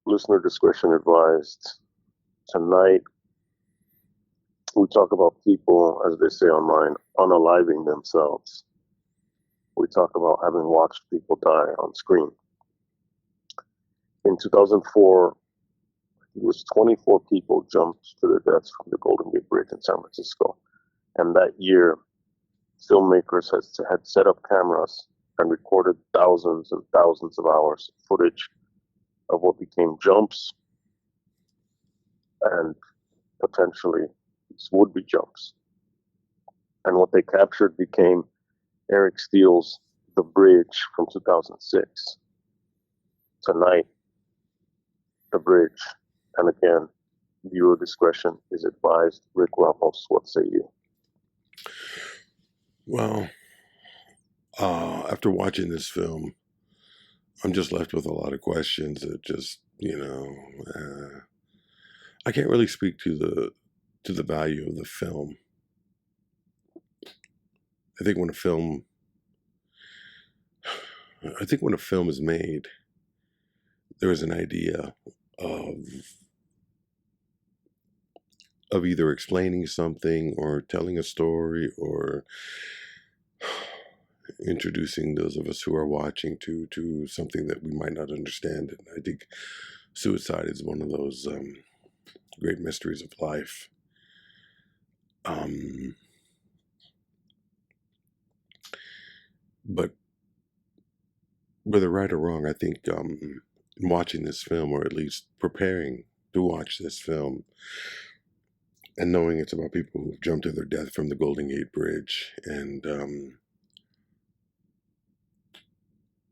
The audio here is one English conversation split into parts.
Listener discretion advised. Tonight, we talk about people, as they say online, unaliving themselves. We talk about having watched people die on screen. In 2004, it was 24 people jumped to their deaths from the Golden Gate Bridge in San Francisco. And that year, filmmakers had set up cameras and recorded thousands and thousands of hours of footage of what became jumps and potentially these would-be jumps. And what they captured became Eric Steele's The Bridge from 2006. Tonight, The Bridge. And again, viewer discretion is advised. RickRamos, what say you? Well, after watching this film, I'm just left with a lot of questions that just, I can't really speak to the value of the film. I think when a film is made, there is an idea of either explaining something or telling a story or introducing those of us who are watching to something that we might not understand. And I think suicide is one of those great mysteries of life. But whether right or wrong, I think watching this film, or at least preparing to watch this film, and knowing it's about people who've jumped to their death from the Golden Gate Bridge, and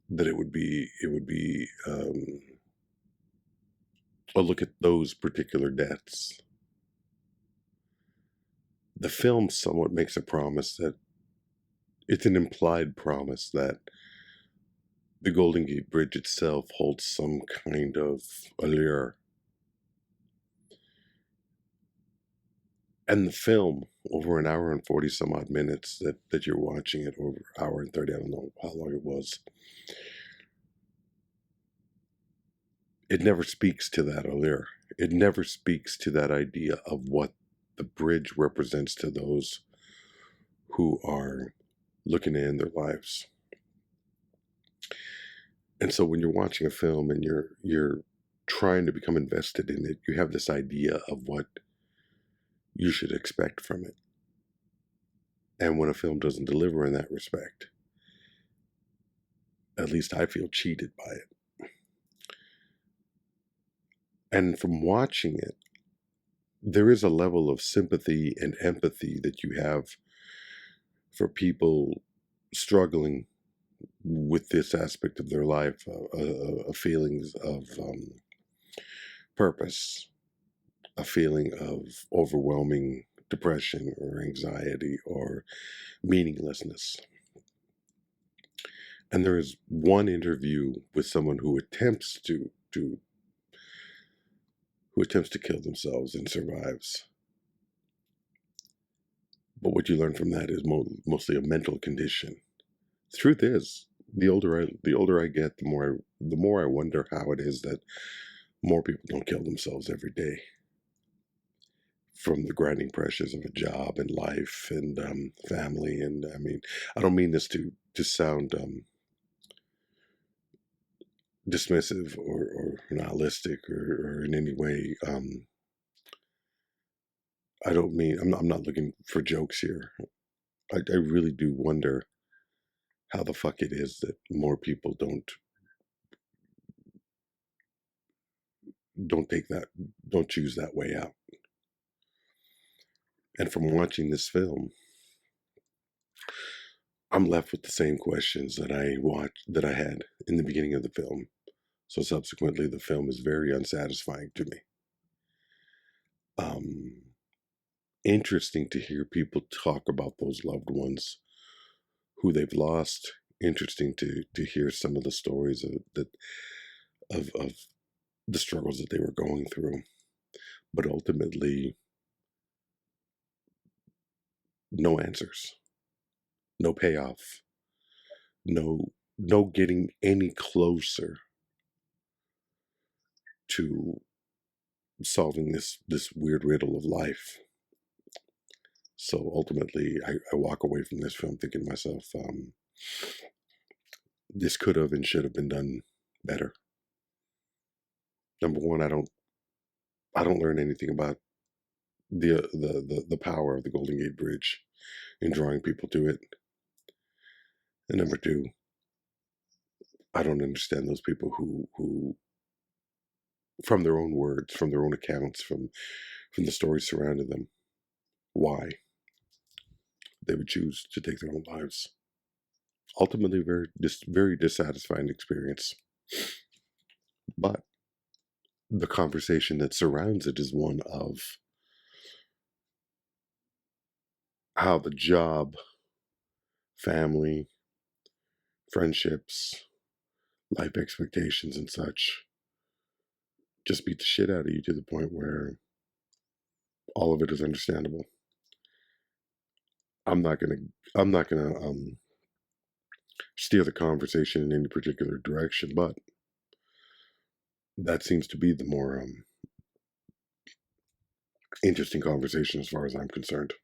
that it would be a look at those particular deaths. The film somewhat makes a promise that it's an implied promise that the Golden Gate Bridge itself holds some kind of allure. And the film, over an hour and 40 some odd minutes that you're watching it, over an hour and 30, I don't know how long it was, it never speaks to that allure. It never speaks to that idea of what the bridge represents to those who are looking to end their lives. And so when you're watching a film and you're trying to become invested in it, you have this idea of what you should expect from it. And when a film doesn't deliver in that respect, at least I feel cheated by it. And from watching it, there is a level of sympathy and empathy that you have for people struggling with this aspect of their life, feelings of purpose, a feeling of overwhelming depression or anxiety or meaninglessness. And there is one interview with someone who attempts to kill themselves and survives. But what you learn from that is mostly a mental condition. The truth is, the older I get, the more I wonder how it is that more people don't kill themselves every day. From the grinding pressures of a job and life and family. And I mean, I don't mean this to sound dismissive or nihilistic or in any way. I don't mean, I'm not looking for jokes here. I really do wonder how the fuck it is that more people don't choose that way out. And from watching this film, I'm left with the same questions that I had in the beginning of the film. So subsequently, the film is very unsatisfying to me. Interesting to hear people talk about those loved ones who they've lost. Interesting to hear some of the stories of the struggles that they were going through. But ultimately, no answers, no payoff, no getting any closer to solving this weird riddle of life. So ultimately, I walk away from this film thinking to myself, this could have and should have been done better. Number one, I don't learn anything about the power of the Golden Gate Bridge in drawing people to it. And number two, I don't understand those people who from their own words, from their own accounts, from the stories surrounding them, why they would choose to take their own lives. Ultimately, very dissatisfying experience. But the conversation that surrounds it is one of how the job, family, friendships, life expectations, and such just beat the shit out of you to the point where all of it is understandable. I'm not gonna steer the conversation in any particular direction, but that seems to be the more interesting conversation as far as I'm concerned.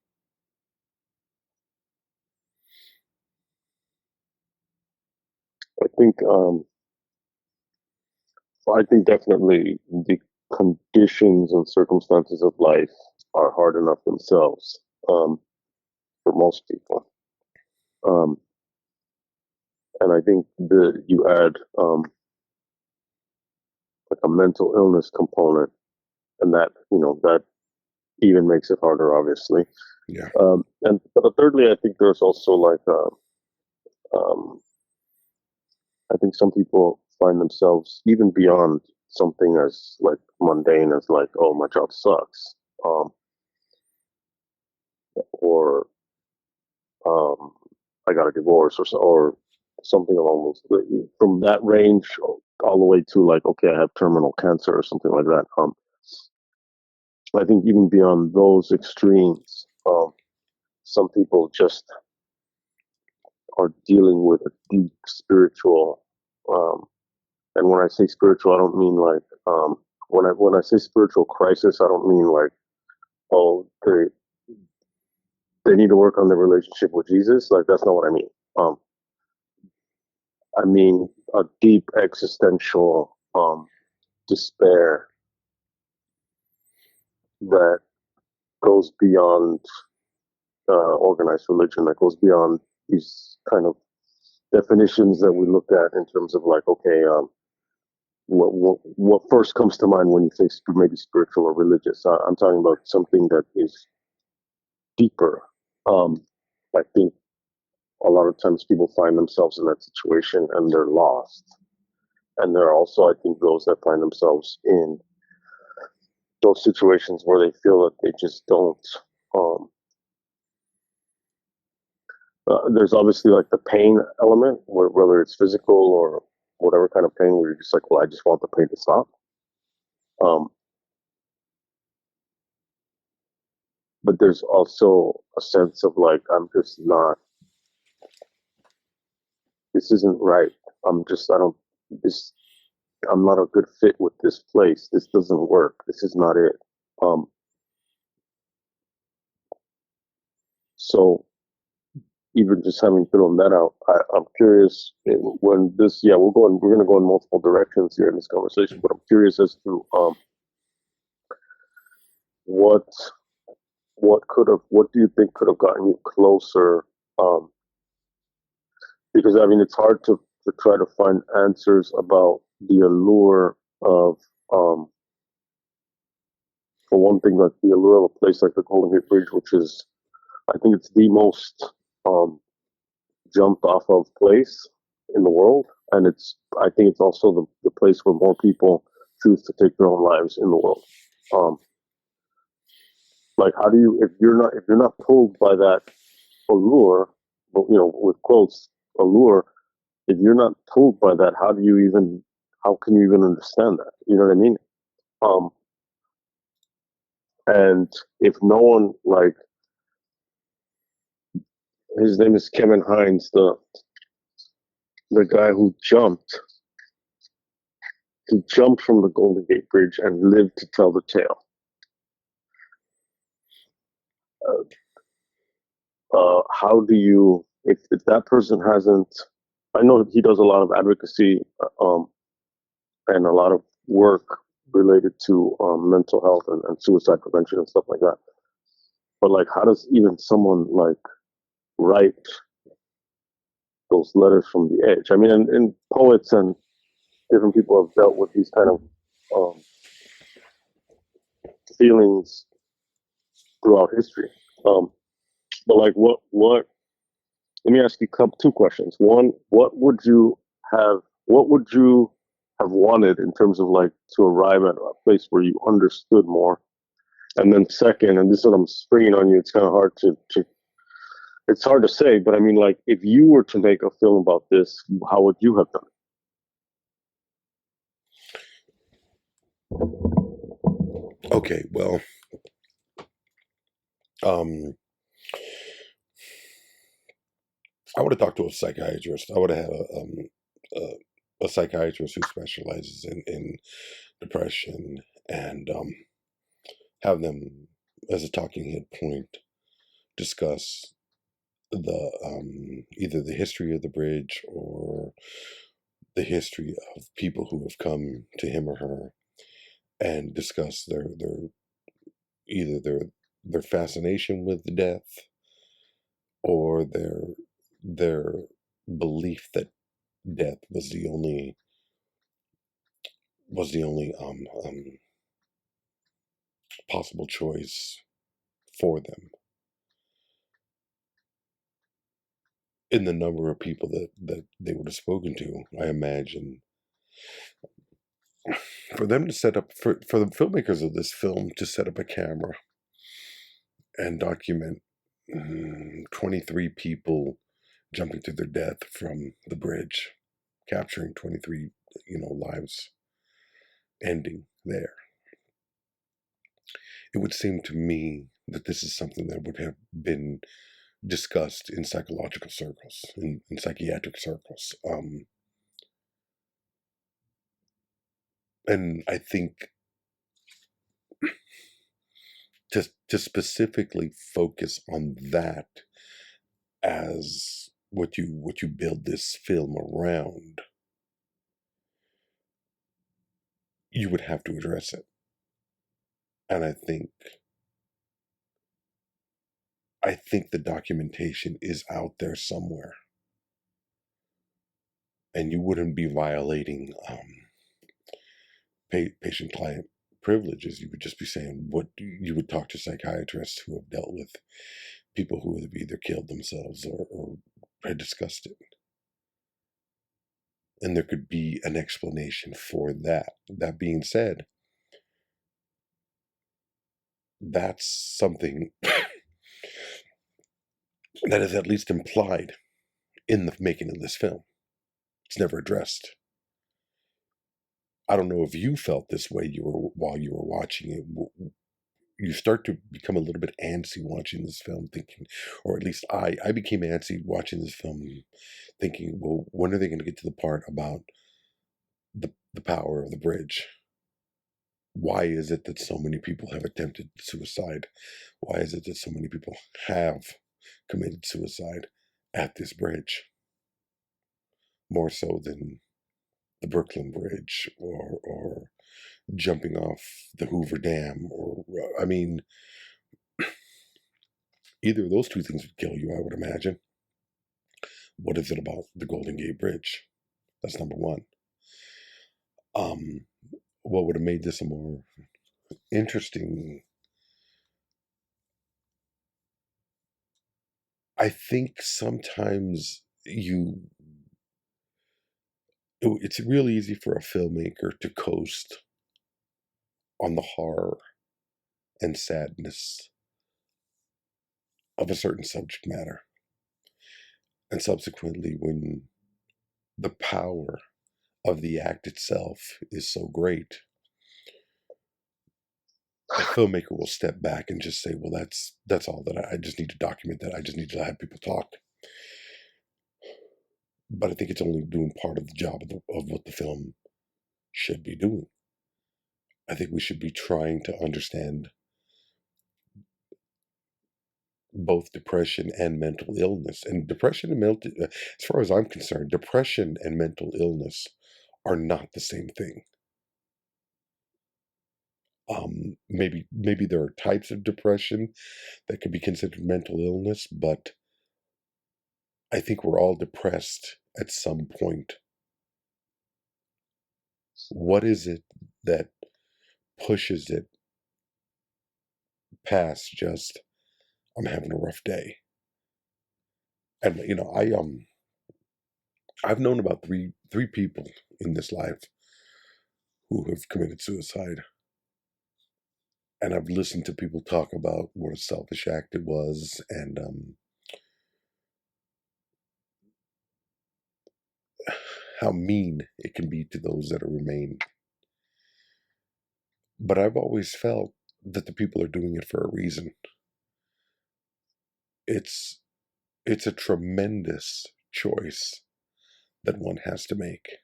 I think definitely the conditions and circumstances of life are hard enough themselves for most people, and I think that you add like a mental illness component, and that that even makes it harder, obviously. Yeah. But thirdly, I think there's also like I think some people find themselves even beyond something as like mundane as like, oh, my job sucks, or I got a divorce, or something along those, from that range all the way to like, okay, I have terminal cancer or something like that. I think even beyond those extremes, some people just are dealing with a deep spiritual, and when I say spiritual, I don't mean like, when I say spiritual crisis, I don't mean like, oh, they need to work on their relationship with Jesus. Like, that's not what I mean. I mean a deep existential despair that goes beyond organized religion, that goes beyond these kind of definitions that we look at in terms of like, okay, what first comes to mind when you say maybe spiritual or religious? I'm talking about something that is deeper. I think a lot of times people find themselves in that situation and they're lost. And there are also, I think, those that find themselves in those situations where they feel that they just don't. Um, there's obviously like the pain element, whether it's physical or whatever kind of pain, where you're just like, well, I just want the pain to stop. Um, but there's also a sense of like, I'm just not, this isn't right. I don't, this, I'm not a good fit with this place. This doesn't work. This is not it. Um, so even just having thrown that out, I'm curious when this, yeah, we're going to go in multiple directions here in this conversation, but I'm curious as to what what do you think could have gotten you closer? Um, because I mean, it's hard to try to find answers about the allure of, for one thing, like the allure of a place like the Golden Gate Bridge, which is, I think it's the most um, jumped off of place in the world, and I think it's also the place where more people choose to take their own lives in the world. Um, like, how do you, if you're not pulled by that allure, with quotes, allure, if you're not pulled by that, how can you even understand that? You know what I mean? Um, and if no one, like, his name is Kevin Hines, the guy who jumped, to jump from the Golden Gate Bridge and live to tell the tale. How do you, if that person hasn't, I know he does a lot of advocacy and a lot of work related to mental health and suicide prevention and stuff like that. But like, how does even someone like write those letters from the edge? I mean, and poets and different people have dealt with these kind of feelings throughout history. But like, what? Let me ask you two questions. One, what would you have wanted in terms of like to arrive at a place where you understood more? And then second, and this is what I'm springing on you, it's kind of hard to it's hard to say, but I mean, like, if you were to make a film about this, how would you have done it? Okay, well, I would have talked to a psychiatrist. I would have had a psychiatrist who specializes in depression, and have them, as a talking head point, discuss the either the history of the bridge or the history of people who have come to him or her, and discuss their fascination with death, or their belief that death was the only possible choice for them. In the number of people that they would have spoken to, I imagine for them to set up, for the filmmakers of this film to set up a camera and document 23 people jumping to their death from the bridge, capturing 23 lives ending there. It would seem to me that this is something that would have been discussed in psychological circles, in psychiatric circles. And I think to specifically focus on that as what you build this film around, you would have to address it. And I think the documentation is out there somewhere, and you wouldn't be violating patient-client privileges. You would just be saying what you would talk to psychiatrists who have dealt with people who have either killed themselves or had discussed it, and there could be an explanation for that. That being said, that's something that is at least implied in the making of this film. It's never addressed. I don't know if you felt this way while you were watching it. You start to become a little bit antsy watching this film, thinking, or at least I became antsy watching this film, thinking, well, when are they going to get to the part about the power of the bridge? Why is it that so many people have attempted suicide? Why is it that so many people have committed suicide at this bridge? More so than the Brooklyn Bridge or jumping off the Hoover Dam, or I mean, either of those two things would kill you, I would imagine. What is it about the Golden Gate Bridge? That's number one. What would have made this a more interesting? I think sometimes it's real easy for a filmmaker to coast on the horror and sadness of a certain subject matter. And subsequently, when the power of the act itself is so great, a filmmaker will step back and just say, well, that's all that I just need to document that. I just need to have people talk. But I think it's only doing part of the job of what the film should be doing. I think we should be trying to understand both depression and mental illness. And depression and mental, as far as I'm concerned, depression and mental illness are not the same thing. Maybe there are types of depression that could be considered mental illness, but I think we're all depressed at some point. What is it that pushes it past just I'm having a rough day? And I've known about three people in this life who have committed suicide. And I've listened to people talk about what a selfish act it was, and how mean it can be to those that remain. But I've always felt that the people are doing it for a reason. It's a tremendous choice that one has to make.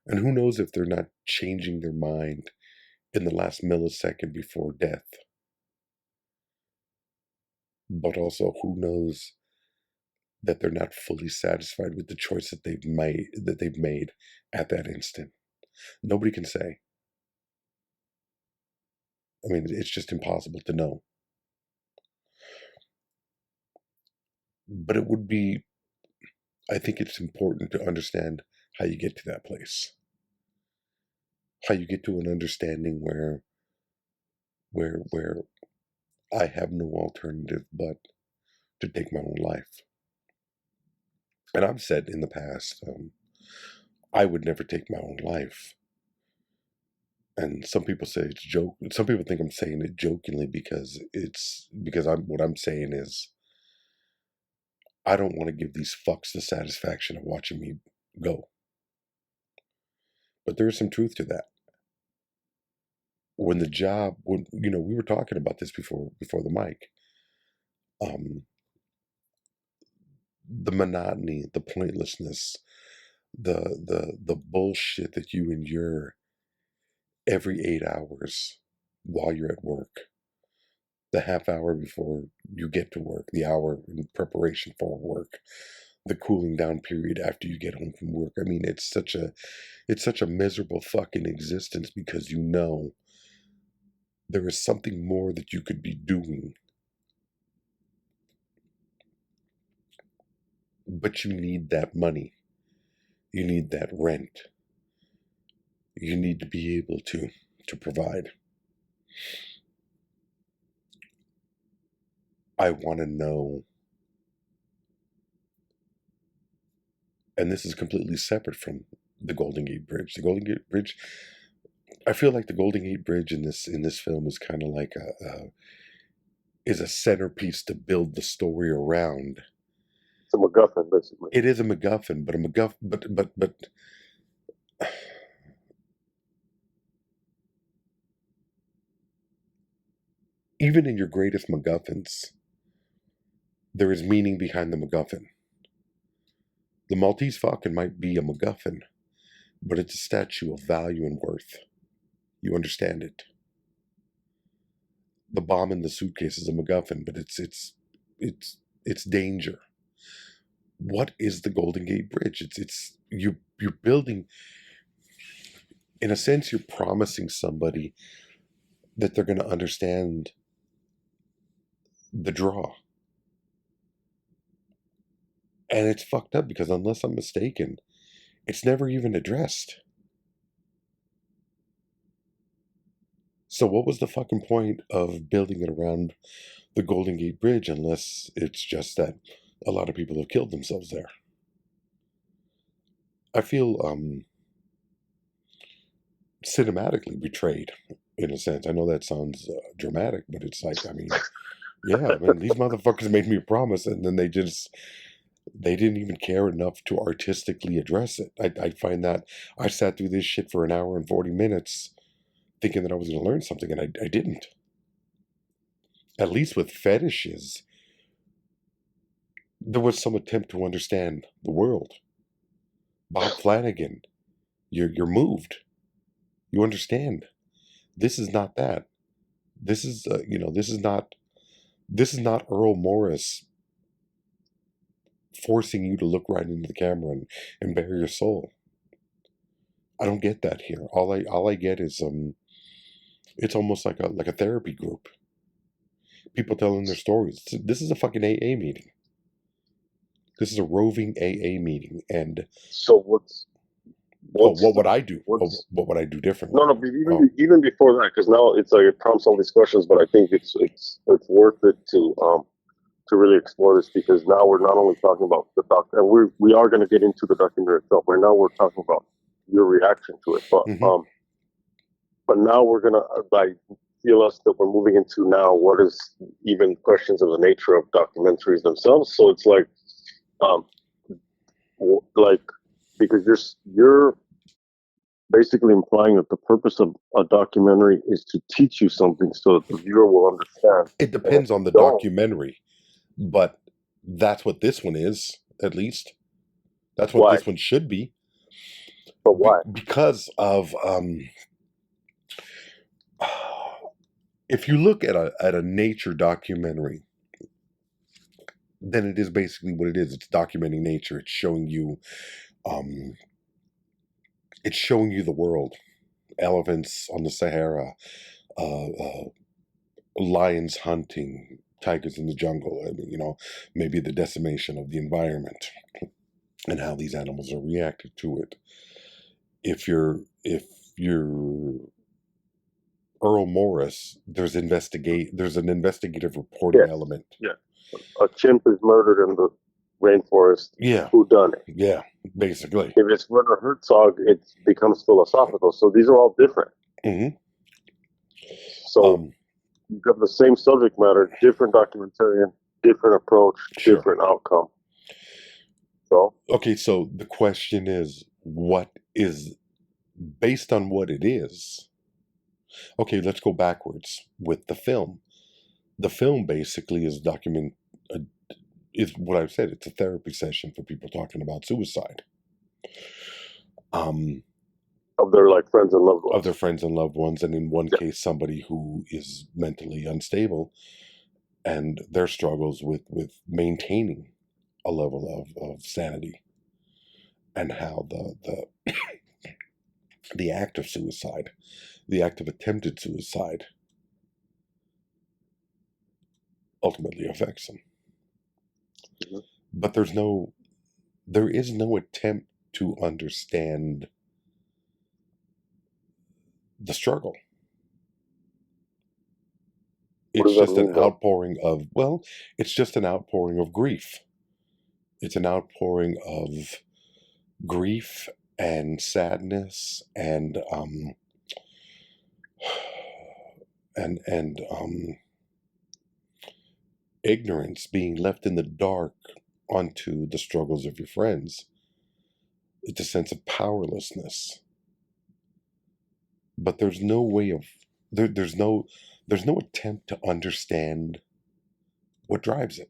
And who knows if they're not changing their mind in the last millisecond before death. But also, who knows that they're not fully satisfied with the choice that they've made at that instant. Nobody can say. I mean, it's just impossible to know. But I think it's important to understand how you get to that place. How you get to an understanding where I have no alternative but to take my own life. And I've said in the past, I would never take my own life. And some people say it's joke. Some people think I'm saying it jokingly because what I'm saying is I don't want to give these fucks the satisfaction of watching me go. But there is some truth to that. When we were talking about this before the mic, the monotony, the pointlessness, the bullshit that you endure every 8 hours while you're at work, the half hour before you get to work, the hour in preparation for work, the cooling down period after you get home from work. I mean, it's such a miserable fucking existence because there is something more that you could be doing, but you need that money. You need that rent. You need to be able to provide. I want to know, and this is completely separate from the Golden Gate Bridge. The Golden Gate Bridge, I feel like the Golden Gate Bridge in this film is kind of like is a centerpiece to build the story around. It's a MacGuffin, basically. It is a MacGuffin, but a MacGuffin, but even in your greatest MacGuffins, there is meaning behind the MacGuffin. The Maltese Falcon might be a MacGuffin, but it's a statue of value and worth. You understand it. The bomb in the suitcase is a MacGuffin, but it's danger. What is the Golden Gate Bridge? You're building. In a sense, you're promising somebody that they're going to understand the draw. And it's fucked up because, unless I'm mistaken, it's never even addressed. So what was the fucking point of building it around the Golden Gate Bridge unless it's just that a lot of people have killed themselves there? I feel cinematically betrayed, in a sense. I know that sounds dramatic, but it's like, I mean, yeah, man, these motherfuckers made me a promise, and then they didn't even care enough to artistically address it. I find that I sat through this shit for an hour and 40 minutes thinking that I was going to learn something, and I didn't. At least with fetishes, there was some attempt to understand the world. Bob Flanagan You're moved. You understand. This is not that. This is this is not Earl Morris forcing you to look right into the camera and bare your soul. I don't get that here. All I get is it's almost like a therapy group. People telling their stories. This is a fucking AA meeting. This is a roving AA meeting. And So what's what would I do? what's What would I do differently? no, but even before that, because now it's like it prompts all these questions. But I think it's worth it to really explore this, because now we're not only talking about the doc, and we are going to get into the documentary itself. Right now, we're talking about your reaction to it, but now we're gonna feel us that we're moving into now what is even questions of the nature of documentaries themselves. So it's like because you're basically implying that the purpose of a documentary is to teach you something so that the viewer will understand. It depends on the documentary, but that's what this one is, at least. That's what this one should be. But why? Because of if you look at a nature documentary, then it is basically what it is. It's documenting nature. It's showing you the world. Elephants on the Sahara, lions hunting, tigers in the jungle. I mean, maybe the decimation of the environment and how these animals are reacting to it. If you're Earl Morris, there's an investigative reporting element. Yeah. A chimp is murdered in the rainforest. Yeah. Who done it? Yeah, basically. If it's Werner Herzog, it becomes philosophical. So these are all different. Mm-hmm. So you have the same subject matter, different documentarian, different approach, different outcome. So okay, so the question is, what is based on what it is? Okay, let's go backwards with the film. The film basically is is what I've said. It's a therapy session for people talking about suicide. Of their friends and loved ones. Of their friends and loved ones, and in one case, somebody who is mentally unstable, and their struggles with maintaining a level of sanity, and how the act of suicide, the act of attempted suicide, ultimately affects them. Mm-hmm. But there is no attempt to understand the struggle. It's just an outpouring of, it's just an outpouring of grief. It's an outpouring of grief and sadness and ignorance, being left in the dark onto the struggles of your friends. It's a sense of powerlessness. But there's no way of there's no attempt to understand what drives it.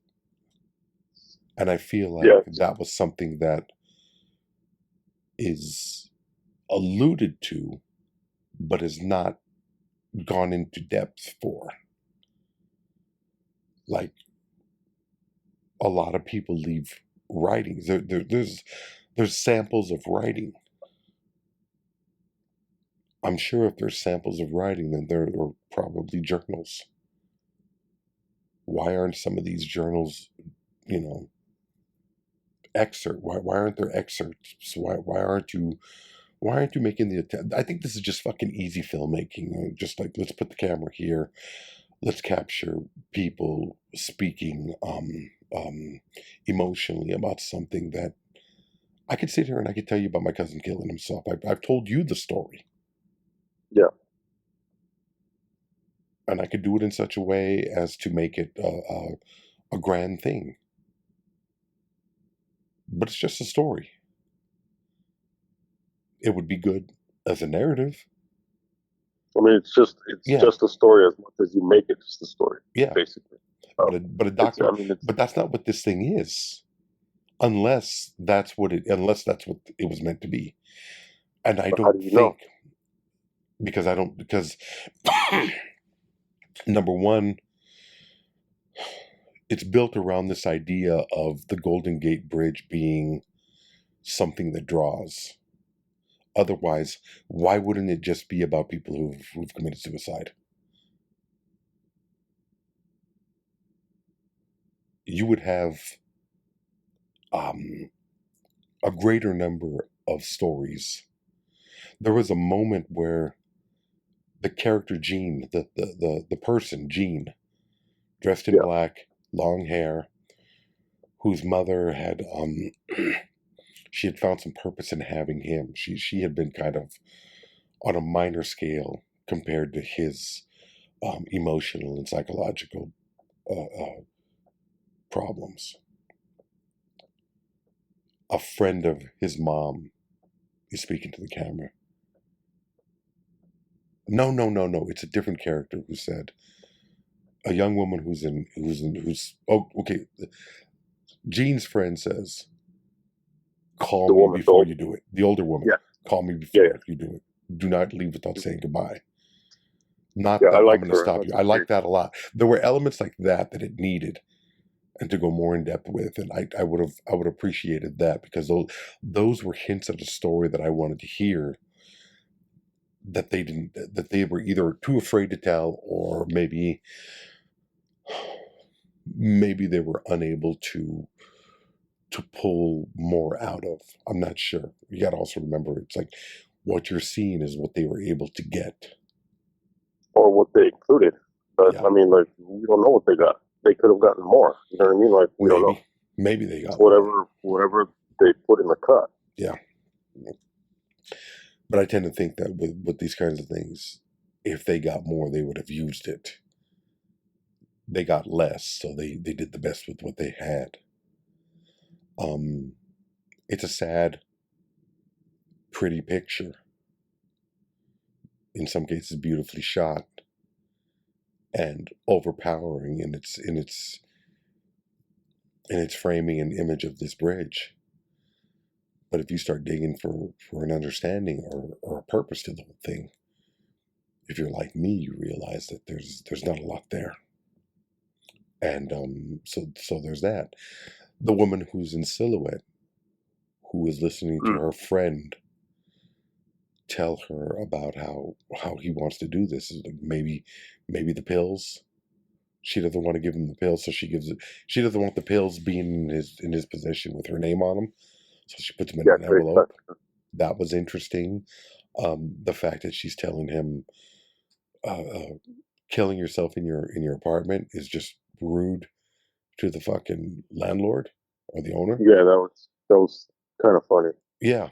And I feel like that was something that is alluded to, but is not gone into depth for. Like, a lot of people leave writings. There's samples of writing. I'm sure if there's samples of writing, then there are probably journals. Why aren't some of these journals, why aren't there excerpts? Why aren't you making the attempt? I think this is just fucking easy filmmaking. Just like, let's put the camera here. Let's capture people speaking emotionally about something that I could sit here and I could tell you about my cousin killing himself. I've told you the story. Yeah. And I could do it in such a way as to make it a grand thing. But it's just a story. It would be good as a narrative. I mean, it's just a story as much as you make it just a story. Yeah, basically. But that's not what this thing is, unless that's what it was meant to be. And I But how don't do you know? think, because number one, it's built around this idea of the Golden Gate Bridge being something that draws. Otherwise, why wouldn't it just be about people who've committed suicide? You would have um, a greater number of stories. There was a moment where the character Jean, the person Jean, dressed in Yeah, black, long hair, whose mother had she had found some purpose in having him. She had been kind of on a minor scale compared to his emotional and psychological problems. A friend of his mom is speaking to the camera. No, no, no, no. It's a different character who said, a young woman who's oh, okay. Jean's friend says, call the me woman, the before old, you do it. The older woman, yeah, call me yeah, before you do it. Do not leave without saying goodbye. Not yeah. I that I'm like going to her. I stop thought you. she I was like great. that a lot. There were elements like that that it needed and to go more in depth with, and I would have appreciated that because those were hints of the story that I wanted to hear that they didn't, that they were either too afraid to tell, or maybe they were unable to pull more out of. I'm not sure. You got to also remember, it's like what you're seeing is what they were able to get. Or what they included. But Yeah, I mean, like, we don't know what they got. They could have gotten more. You know what I mean? Like, we don't know. maybe they It's got more. whatever they put in the cut. Yeah, but I tend to think that with these kinds of things, if they got more, they would have used it. They got less, so they did the best with what they had. Um, it's a sad, pretty picture. In some cases, beautifully shot and overpowering in its framing and image of this bridge. But if you start digging for an understanding or a purpose to the whole thing, if you're like me, you realize that there's not a lot there. And so there's that. The woman who's in silhouette, who is listening to Mm. her friend tell her about how he wants to do this, is like maybe the pills. She doesn't want to give him the pills, so she gives it. She doesn't want the pills being in his possession with her name on them, so she puts them in Yeah, an great envelope. touch. That was interesting. The fact that she's telling him killing yourself in your apartment is just rude to the fucking landlord or the owner. Yeah, that was kind of funny. Yeah,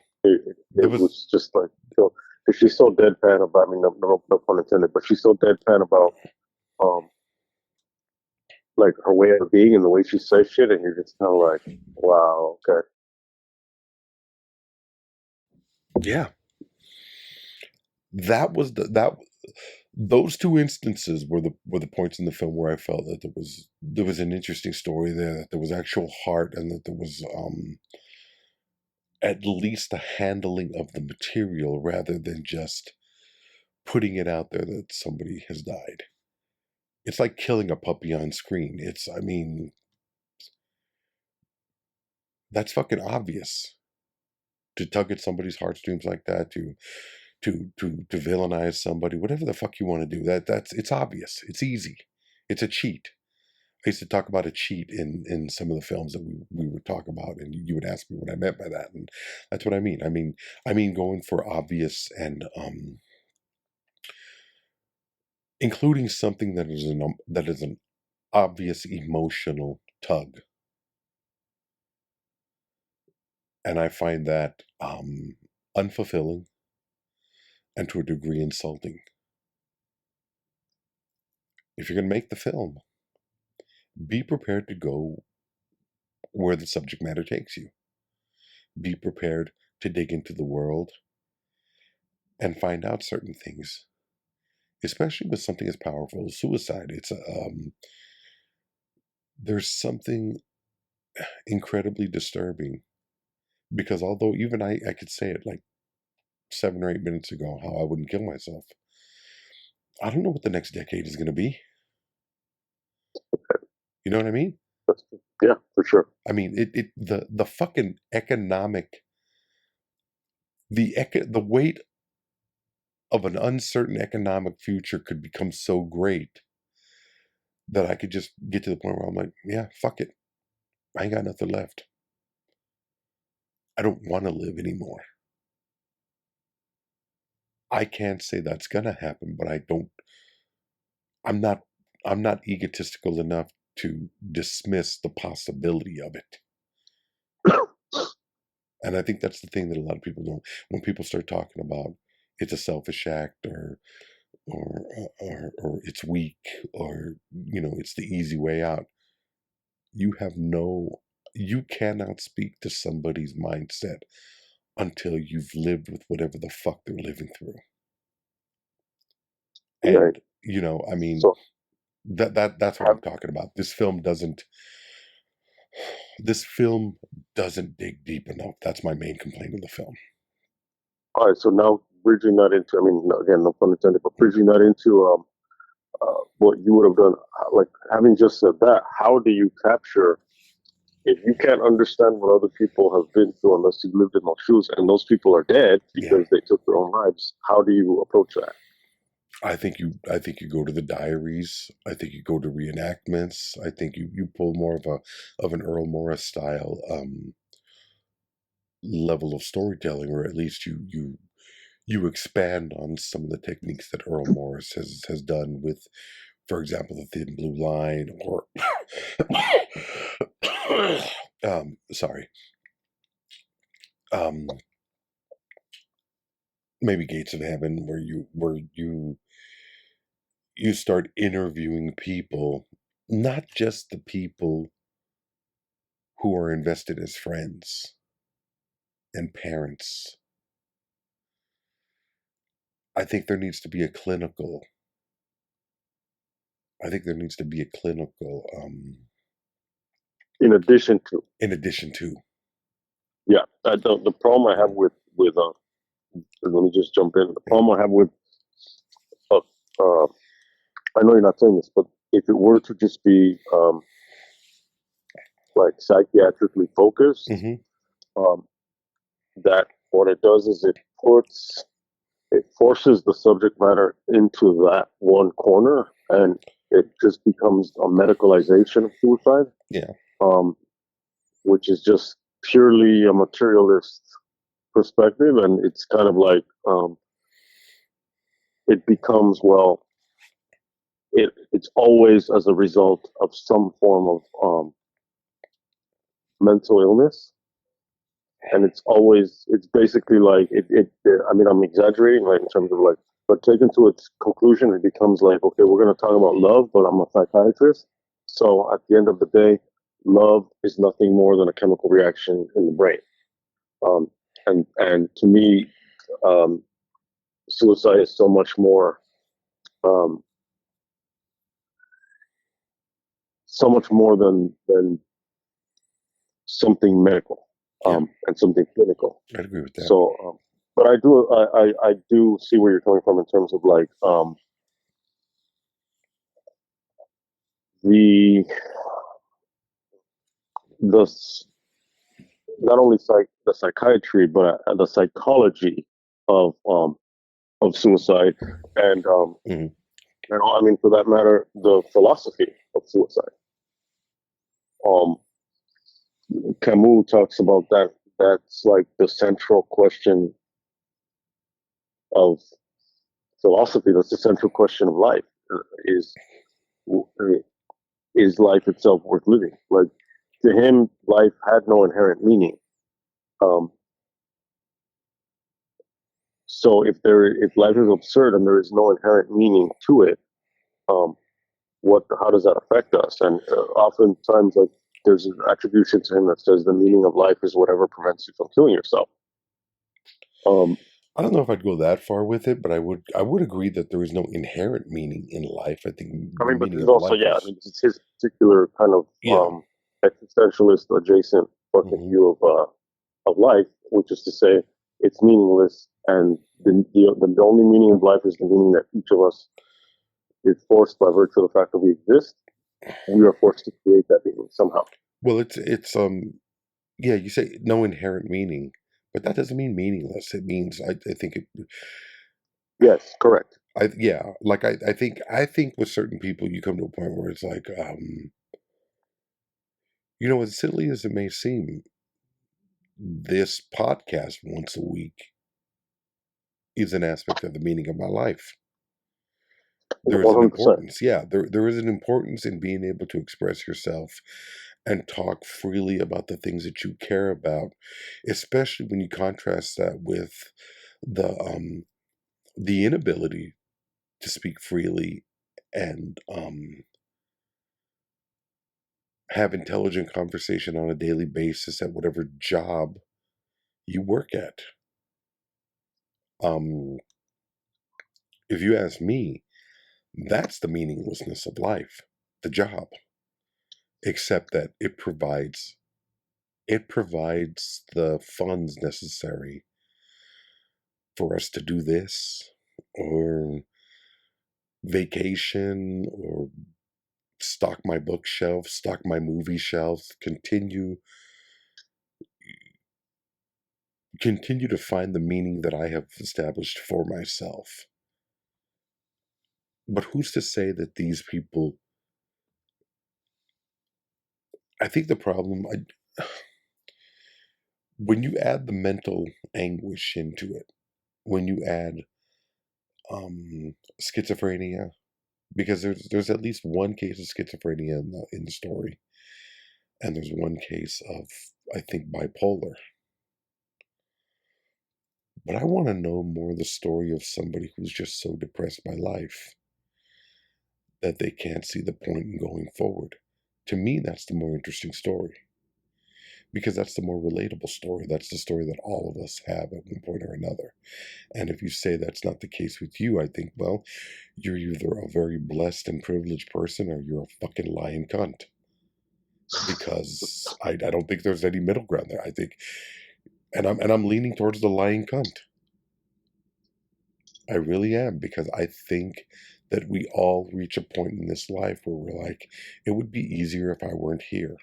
there It was. was just like, you know, 'cause she's so deadpan about. I mean, no pun intended, but she's so deadpan about um like her way of being and the way she says shit, and you're just kind of like, wow, okay. Yeah, that was that. Those two instances were the points in the film where I felt that there was an interesting story there, that there was actual heart, and that there was at least a handling of the material rather than just putting it out there that somebody has died. It's like killing a puppy on screen. I mean, that's fucking obvious. To tug at somebody's heartstrings like that, to villainize somebody, whatever the fuck you want to do, it's obvious. It's easy. It's a cheat. I used to talk about a cheat in some of the films that we would talk about, and you would ask me what I meant by that, and that's what I mean. I mean going for obvious and including something that is an obvious emotional tug, and I find that unfulfilling and to a degree insulting. If you're going to make the film, be prepared to go where the subject matter takes you. Be prepared to dig into the world and find out certain things, especially with something as powerful as suicide. There's something incredibly disturbing because although even I could say it like 7 or 8 minutes ago how I wouldn't kill myself. I don't know what the next decade is going to be. You know what I mean? Yeah, for sure. I mean, the fucking economic, the weight of an uncertain economic future could become so great that I could just get to the point where I'm like, yeah, fuck it. I ain't got nothing left. I don't want to live anymore. I can't say that's gonna happen, but I'm not I'm not egotistical enough to dismiss the possibility of it. And I think that's the thing that a lot of people don't. When people start talking about it's a selfish act or it's weak or it's the easy way out, you cannot speak to somebody's mindset until you've lived with whatever the fuck they're living through. Right. And I mean, So that's what I'm talking about. This film doesn't dig deep enough. That's my main complaint of the film. all right. So now bridging that into, I mean, again, no pun intended, but bridging that into what you would have done, like having just said that, how do you capture if you can't understand what other people have been through unless you've lived in those shoes and those people are dead because they took their own lives? How do you approach that? I think you go to the diaries. I think you go to reenactments. I think you pull more of an Earl Morris style level of storytelling, or at least you expand on some of the techniques that Earl Morris has done with, for example, the thin blue line, or maybe Gates of Heaven, where you start interviewing people, not just the people who are invested as friends and parents. I think there needs to be a clinical. In addition to. Yeah, the problem I have with let me just jump in. The problem I have with I know you're not saying this, but if it were to just be like psychiatrically focused, that what it does is it forces the subject matter into that one corner, and it just becomes a medicalization of suicide. Yeah. Which is just purely a materialist perspective, and it's kind of like it becomes, well, it's always as a result of some form of mental illness, and it's basically like I mean, I'm exaggerating, like in terms of like, but taken to its conclusion, it becomes like, okay, we're going to talk about love, but I'm a psychiatrist, so at the end of the day, love is nothing more than a chemical reaction in the brain. And to me, suicide is so much more than something medical and something clinical. I agree with that. So, but I do see where you're coming from in terms of like the not only the psychiatry, but the psychology of suicide, and I mean, for that matter, the philosophy of suicide. Camus talks about that. That's like the central question of philosophy. That's the central question of life. Is life itself worth living? Like, to him, life had no inherent meaning. So if life is absurd and there is no inherent meaning to it, how does that affect us? And oftentimes, like, there's an attribution to him that says the meaning of life is whatever prevents you from killing yourself. I don't know if I'd go that far with it, but I would agree that there is no inherent meaning in life. I think. I mean, but there's also, I mean, it's his particular kind of existentialist adjacent fucking view of life, which is to say, it's meaningless, and the only meaning of life is the meaning that each of us is forced by virtue of the fact that we exist. We are forced to create that meaning somehow. Well, it's yeah, you say no inherent meaning, but that doesn't mean meaningless. It means I think it Yes, correct. yeah, like I think with certain people you come to a point where it's like you know, as silly as it may seem, this podcast once a week is an aspect of the meaning of my life. There is an 100%. importance, yeah, there is an importance in being able to express yourself and talk freely about the things that you care about, especially when you contrast that with the inability to speak freely and have intelligent conversation on a daily basis at whatever job you work at. Um, if you ask me, that's the meaninglessness of life, the job, except that it provides the funds necessary for us to do this or vacation or stock my bookshelf, stock my movie shelves, continue to find the meaning that I have established for myself. But who's to say that these people, I think the problem, when you add the mental anguish into it, when you add schizophrenia, because there's at least one case of schizophrenia in the story, and there's one case of, I think, bipolar. But I want to know more the story of somebody who's just so depressed by life that they can't see the point in going forward. To me, that's the more interesting story because that's the more relatable story. That's the story that all of us have at one point or another. And if you say that's not the case with you, I think, well, you're either a very blessed and privileged person or you're a fucking lying cunt. Because I don't think there's any middle ground there. I think, and I'm leaning towards the lying cunt. I really am, because I think that we all reach a point in this life where we're like, it would be easier if I weren't here.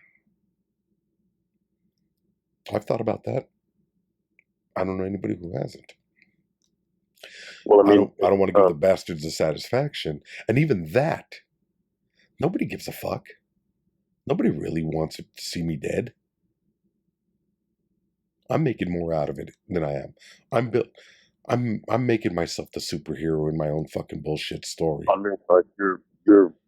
I've thought about that. I don't know anybody who hasn't. Well, I mean, I don't want to give the bastards the satisfaction. And even that, nobody gives a fuck. Nobody really wants to see me dead. I'm making more out of it than I am. I'm making myself the superhero in my own fucking bullshit story. I mean, like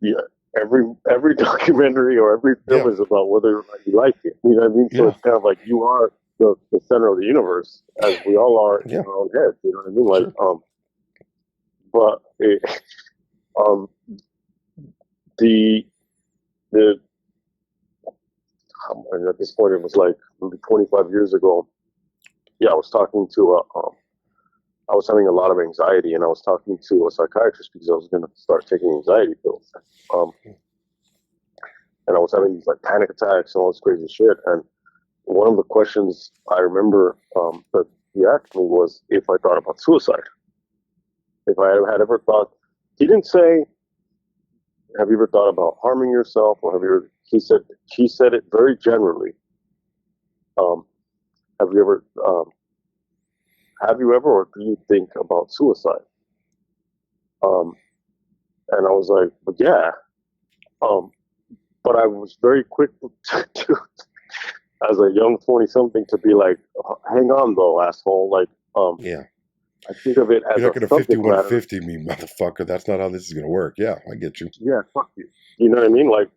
yeah, every documentary or every film Yeah. is about whether or not you like it. You know what I mean? So Yeah. it's kind of like you are the center of the universe, as we all are in Yeah. our own heads. You know what I mean? Like, Sure. but um, the and at this point it was like maybe 25 years ago. Yeah, I was talking to I was having a lot of anxiety, and I was talking to a psychiatrist because I was going to start taking anxiety pills. And I was having these like panic attacks and all this crazy shit. And one of the questions I remember that he asked me was if I thought about suicide. If I had ever thought, he didn't say, "Have you ever thought about harming yourself?" Or have you ever? He said it very generally. Um, have you ever? Or do you think about suicide? And I was like, "But yeah." But I was very quick to as a young 20-something to be like, hang on though, asshole. Like, Yeah. I think of it as You're a not going to subject matter. 5150 me, motherfucker. That's not how this is going to work. Yeah, I get you. Yeah, fuck you. You know what I mean? Like,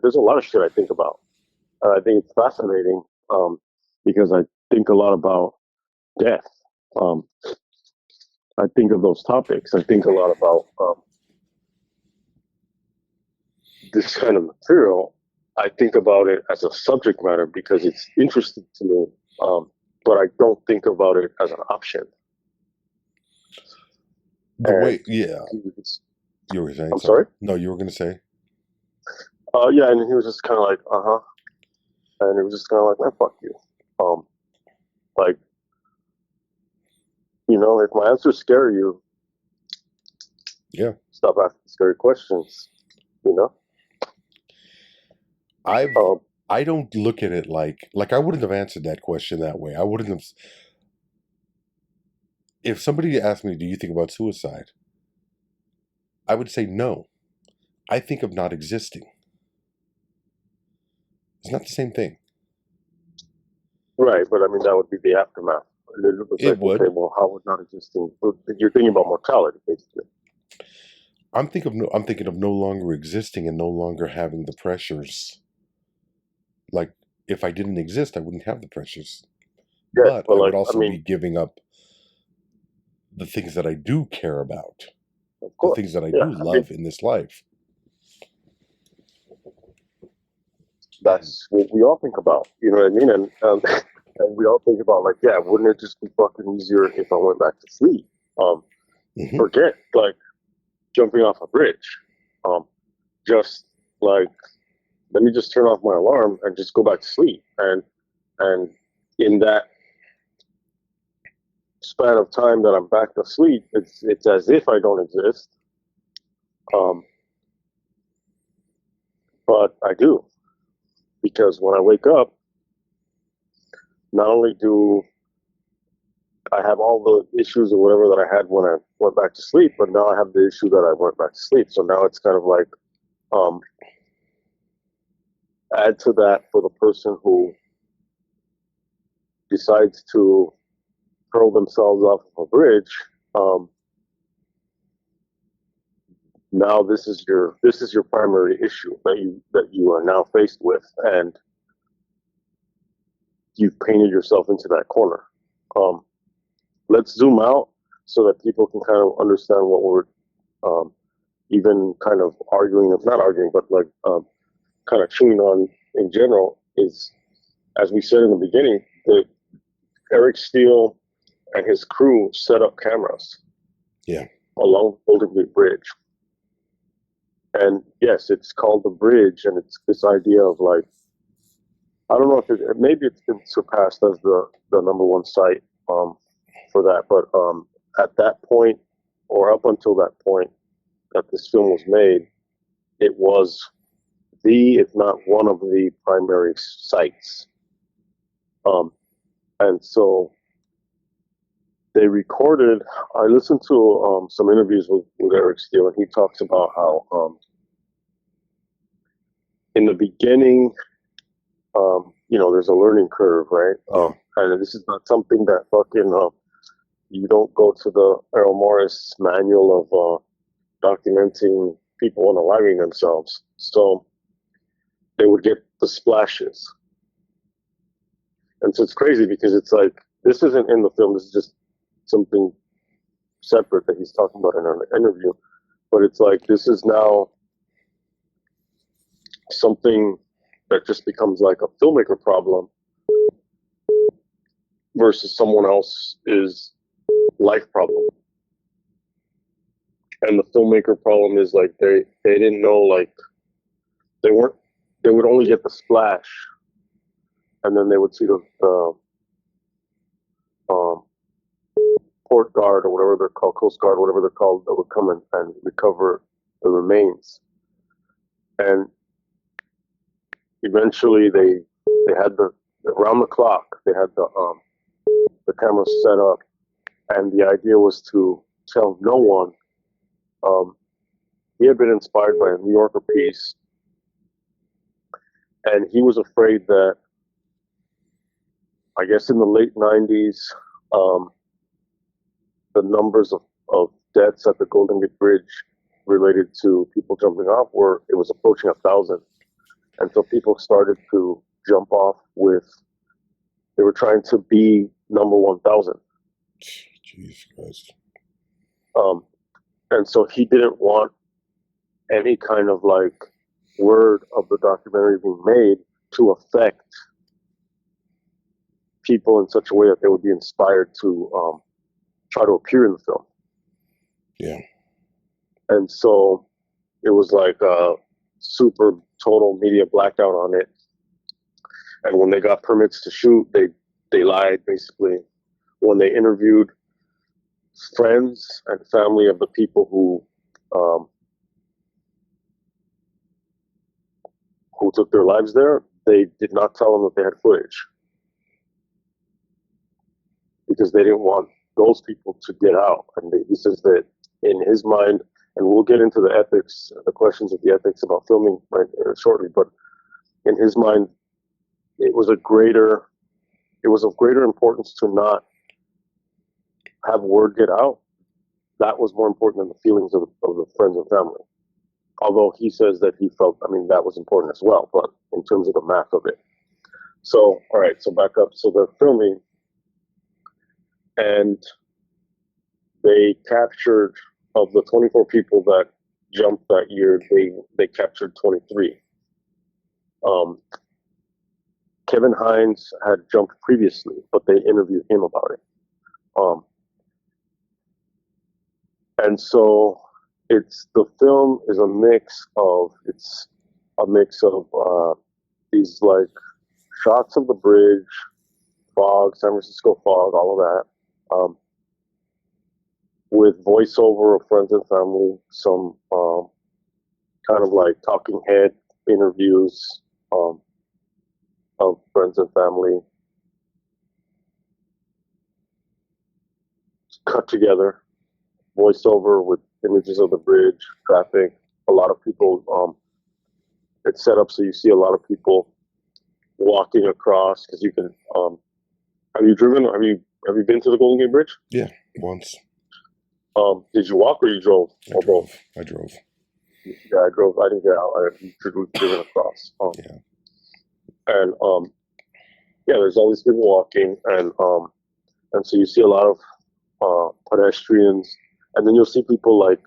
there's a lot of shit I think about. I think it's fascinating because I think a lot about death. Um, I think of those topics. I think a lot about this kind of material. I think about it as a subject matter because it's interesting to me, but I don't think about it as an option. The way, yeah. You were saying I'm something. sorry? No, you were going to say? Yeah, and he was just kind of like, and it was just kind of like, man, fuck you. Like, if my answers scare you, Yeah. stop asking scary questions. I don't look at it like I wouldn't have answered that question that way. I wouldn't have. If somebody asked me, "Do you think about suicide?" I would say no. I think of not existing. It's not the same thing. Right, but I mean that would be the aftermath. It's It like, would. okay, well, how would not existing? You're thinking about mortality, basically. I'm thinking of no longer existing and no longer having the pressures. Like, if I didn't exist, I wouldn't have the pressures. Yes, But but I would like, I also mean, be giving up the things that I do care about, of the course, things that I yeah. do I mean, love in this life. that's what we all think about. You know what I mean? And and we all think about like, yeah, wouldn't it just be fucking easier if I went back to sleep? Hmm. Forget like jumping off a bridge. Just like let me just turn off my alarm and just go back to sleep. And in that span of time that I'm back to sleep, it's as if I don't exist. Um, but I do, because when I wake up, not only do I have all the issues or whatever that I had when I went back to sleep, but now I have the issue that I went back to sleep. So now it's kind of like um, add to that for the person who decides to hurl themselves off of a bridge. Now this is your primary issue that you are now faced with, and you've painted yourself into that corner. Um, let's zoom out so that people can kind of understand what we're um, even kind of arguing, if not arguing, but like kind of chewing on in general is, as we said in the beginning, that Eric Steele and his crew set up cameras along Golden Gate Bridge. And yes, it's called the bridge, and it's this idea of like, I don't know if maybe it's been surpassed as the number one site for that, but at that point, or up until that point that this film was made, it was if not one of the primary sites. And so they recorded. I listened to some interviews with Eric Steele, and he talks about how in the beginning, there's a learning curve, right? And this is not something that fucking you don't go to the Errol Morris manual of documenting people unaliving themselves. So they would get the splashes. And so it's crazy because it's like, this isn't in the film. This is just something separate that he's talking about in an interview. But it's like, this is now something that just becomes like a filmmaker problem versus someone else's life problem. And the filmmaker problem is like, they didn't know, like, they would only get the splash, and then they would see the port guard or whatever they're called, coast guard, whatever they're called, that would come in and recover the remains. And eventually they had around the clock, they had the cameras set up, and the idea was to tell no one. He had been inspired by a New Yorker piece, and he was afraid that, I guess in the late 90s, the numbers of deaths at the Golden Gate Bridge related to people jumping off it was approaching 1,000. And so people started to jump off they were trying to be number 1,000. Jesus Christ. And so he didn't want any kind of like word of the documentary being made to affect people in such a way that they would be inspired to try to appear in the film. Yeah. And so it was like a super total media blackout on it. And when they got permits to shoot, they lied, basically. When they interviewed friends and family of the people who took their lives there, they did not tell them that they had footage because they didn't want those people to get out. And he says that in his mind, and we'll get into the ethics, the questions of the ethics about filming right shortly, but in his mind, it was of greater importance to not have word get out. That was more important than the feelings of the friends and family. Although he says that he felt, that was important as well, but in terms of the math of it. So, all right, so back up. So they're filming, and they captured, of the 24 people that jumped that year, they captured 23. Kevin Hines had jumped previously, but they interviewed him about it. And so the film is a mix of these like shots of the bridge, fog, San Francisco fog, all of that, with voiceover of friends and family, some kind of like talking head interviews of friends and family, cut together, voiceover with images of the bridge, traffic. A lot of people. It's set up so you see a lot of people walking across because you can. Have you driven? Have you been to the Golden Gate Bridge? Yeah, once. Did you walk or you drove? I drove. I drove. Yeah, I drove. I didn't get out. We've driven across. Yeah. And there's all these people walking, and so you see a lot of pedestrians, and then you'll see people like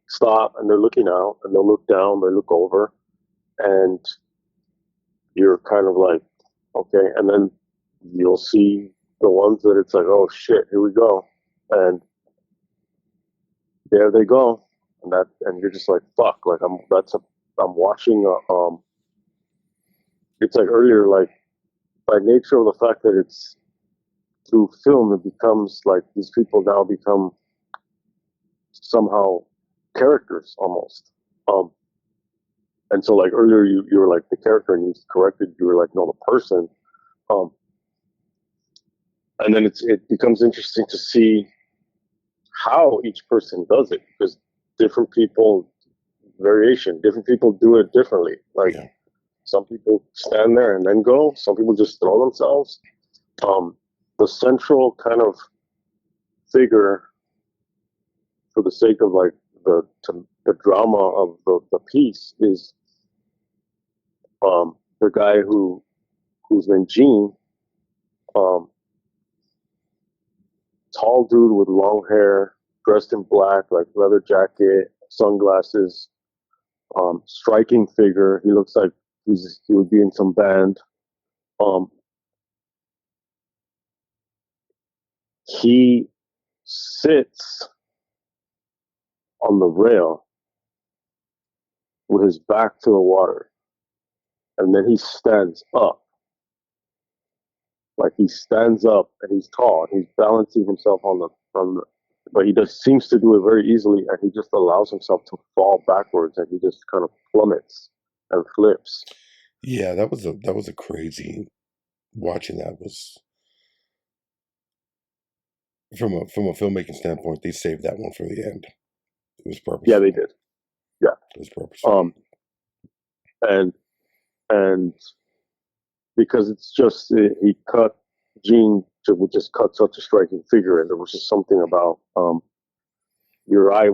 stop and they're looking out, and they'll look down, they look over, and you're kind of like, okay, and then you'll see the ones that it's like, oh shit, here we go, and there they go, and you're just like, fuck, like I'm watching it's like earlier, like by nature of the fact that it's through film, it becomes like these people now become somehow characters almost. And so like earlier you were like the character, and you corrected, you were like, no, the person. And then it becomes interesting to see how each person does it, because different people different people do it differently. Like some people stand there and then go, some people just throw themselves. The central kind of figure, for the sake of like the drama of the piece, is the guy who's named Gene, tall dude with long hair, dressed in black, like leather jacket, sunglasses, striking figure. He looks like he would be in some band. He sits on the rail with his back to the water, and then he stands up. Like he stands up, and he's tall. He's balancing himself but he just seems to do it very easily, and he just allows himself to fall backwards, and he just kind of plummets and flips. Yeah, that was a crazy. Watching that was, from a filmmaking standpoint, they saved that one for the end. It was purposeful. Yeah, they did. Yeah, it was purposeful. And because it's just he cut Gene would just cut such a striking figure, and there was just something about your eye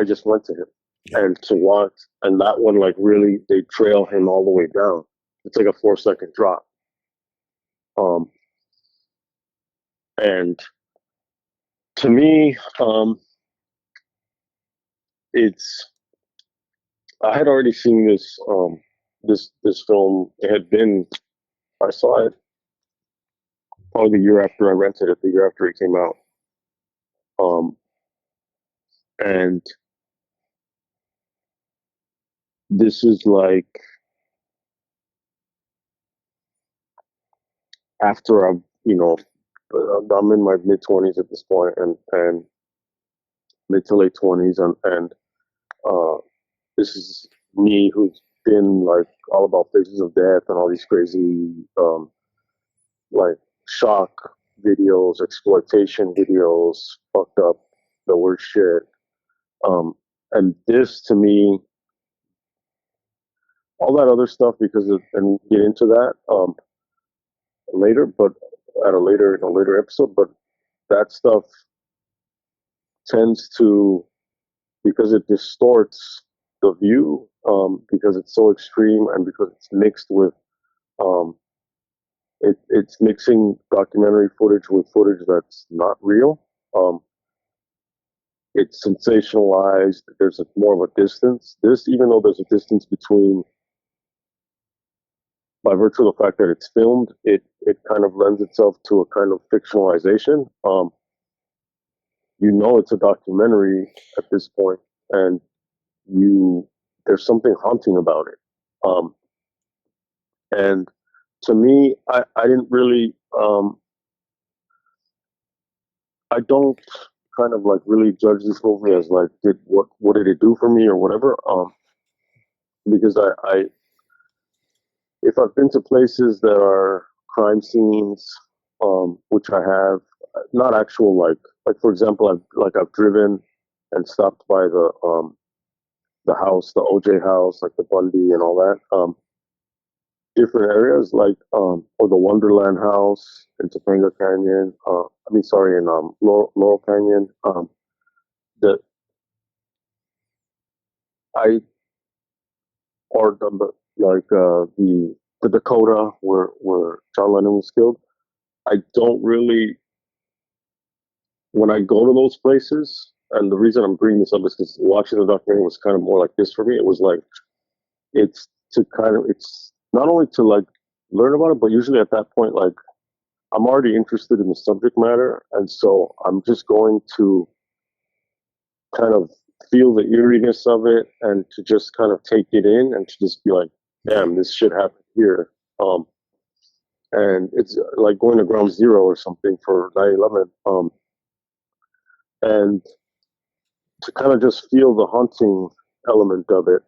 just went to him, and to watch, and that one, like, really, they trail him all the way down. It's like a 4-second drop. And to me, I had already seen this film. I saw it probably the year after I rented it, the year after it came out. And this is like after I've, I'm in my mid-20s at this point, and mid to late 20s, and uh, this is me who's been like all about faces of death and all these crazy like shock videos, exploitation videos, fucked up, the worst shit. And this to me, all that other stuff, because of, and we'll get into that later, but at a later in a later episode. But that stuff tends to, because it distorts the view, because it's so extreme, and because it's mixed with um, it's mixing documentary footage with footage that's not real. Um, it's sensationalized. There's more of a distance. Even though there's a distance between, by virtue of the fact that it's filmed, it kind of lends itself to a kind of fictionalization. You know, it's a documentary at this point, and there's something haunting about it. And to me, I didn't really, I don't kind of like really judge this movie as like, what did it do for me or whatever. Because if I've been to places that are crime scenes, which I have, not actual like for example, I've driven and stopped by the house, the OJ house, like the Bundy and all that. Different areas like or the Wonderland House in Topanga Canyon. Sorry, in Laurel Canyon. That I or the Dakota where John Lennon was killed. I don't really, when I go to those places, and the reason I'm bringing this up is because watching the documentary was kind of more like this for me. It was like it's not only to like learn about it, but usually at that point, like I'm already interested in the subject matter, and so I'm just going to kind of feel the eeriness of it and to just kind of take it in and to just be like, damn, this shit happened here. And it's like going to ground zero or something for 9/11. And to kind of just feel the haunting element of it.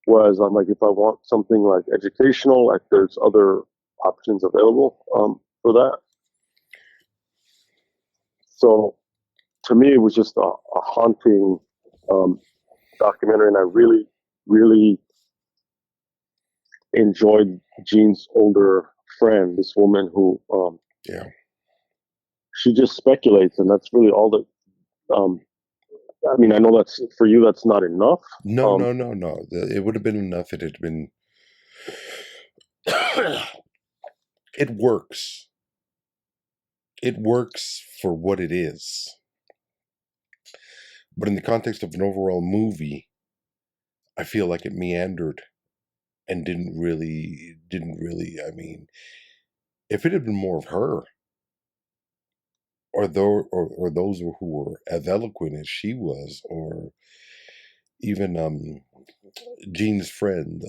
Whereas I'm like, if I want something like educational, like there's other options available for that. So to me, it was just a haunting documentary, and I really, really enjoyed Gene's older friend, this woman who, she just speculates, and that's really all that. I mean, I know that's for you. That's not enough. No. It would have been enough. It had been. It works. It works for what it is. But in the context of an overall movie, I feel like it meandered and didn't really. I mean, if it had been more of her, or those who were as eloquent as she was, or even Gene's friend,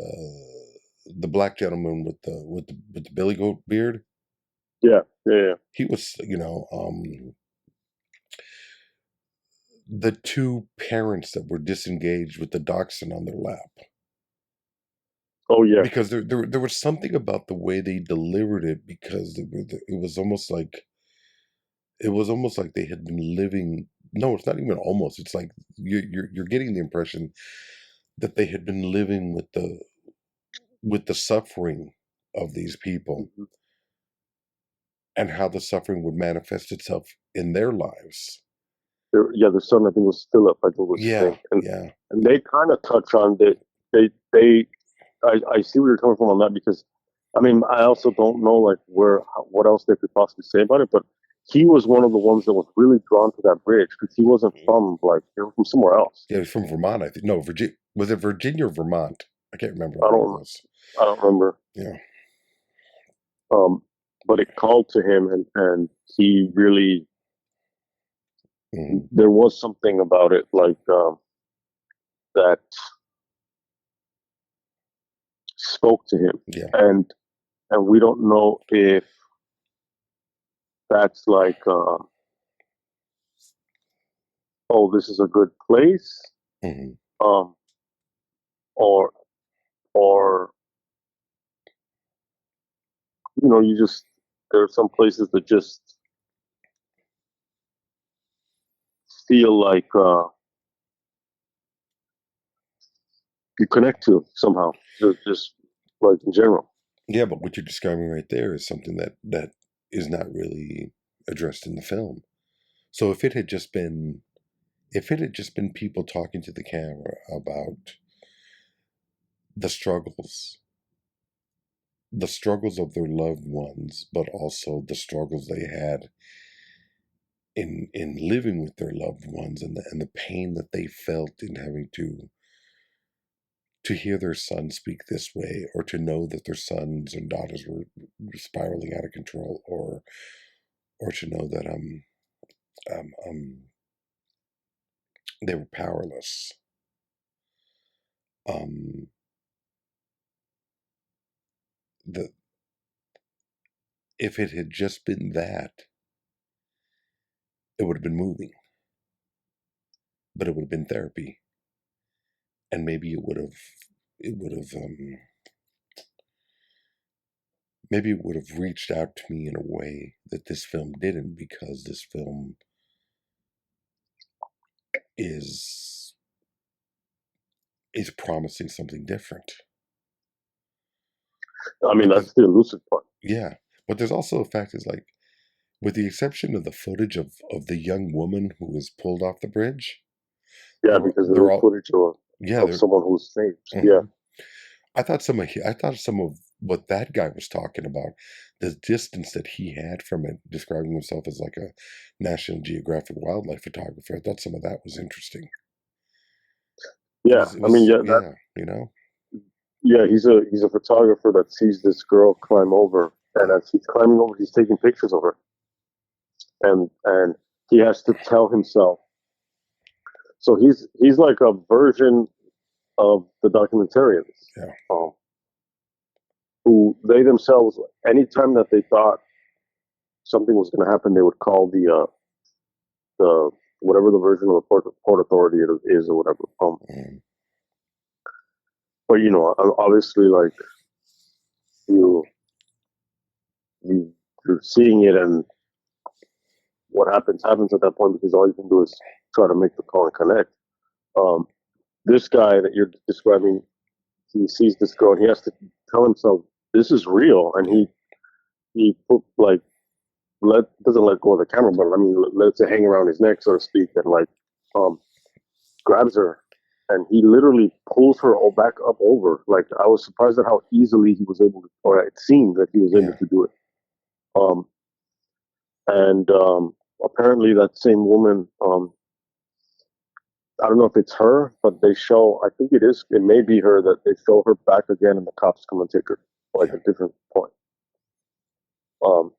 the black gentleman with the billy goat beard. Yeah. He was, the two parents that were disengaged with the dachshund on their lap. Oh yeah. Because there was something about the way they delivered it, because it was almost like they had been living. No, it's not even almost. It's like you're getting the impression that they had been living with the suffering of these people, Mm-hmm. and how the suffering would manifest itself in their lives. The son, I think, was Philip. I think was his name. And they kind of touch on that. I see where you're coming from on that, because I mean, I also don't know like what else they could possibly say about it, but he was one of the ones that was really drawn to that bridge because he wasn't from from somewhere else. Yeah, he was from Vermont, I think. No, Virginia. Was it Virginia or Vermont? I can't remember. I don't remember. Yeah. But it called to him, and he really, there was something about it, like that spoke to him. Yeah. And we don't know if that's like, oh, this is a good place, Hmm. um, or or you just there are some places that just feel like you connect to somehow, just like in general. Yeah, but what you're describing right there is something that is not really addressed in the film. So if it had just been people talking to the camera about the struggles, the struggles of their loved ones, but also the struggles they had in living with their loved ones, and the pain that they felt in having to hear their son speak this way, or to know that their sons and daughters were spiraling out of control, or to know that um, um they were powerless. Um, the If it had just been that, it would have been moving, but it would have been therapy, and maybe it would have maybe it would have reached out to me in a way that this film didn't, because this film is is promising something different. I mean, But that's the elusive part. yeah, but there's also a fact is like, with the exception of the footage of the young woman who was pulled off the bridge, Yeah, because there they're is all, footage of yeah, of they're. someone who's saved. Yeah, Mhm. I thought some of what that guy was talking about, the distance that he had from it, describing himself as like a National Geographic wildlife photographer. I thought some of that was interesting. yeah. It I mean, was, yeah, that yeah, you know, yeah. He's a photographer that sees this girl climb over, and as he's climbing over, he's taking pictures of her, and he has to tell himself. So he's like a version of the documentarians, yeah, um, who they themselves, anytime that they thought something was going to happen, they would call the whatever the version of the port authority is or whatever. mm, But obviously, like you you you're seeing it, and what happens at that point, because all you can do is try to make the call and connect. Um, this guy that you're describing, he sees this girl, and he has to tell himself this is real, and yeah, he put like doesn't let go of the camera, but I mean lets it hang around his neck, so to speak, and like um grabs her, and he literally pulls her all back up over. Like I was surprised at how easily he was able to, or it seemed that he was able yeah, to do it. Um, and apparently that same woman, I don't know if it's her, but they show. I think it is. It may be her that they show her back again, and the cops come and take her like yeah, a different point. Um,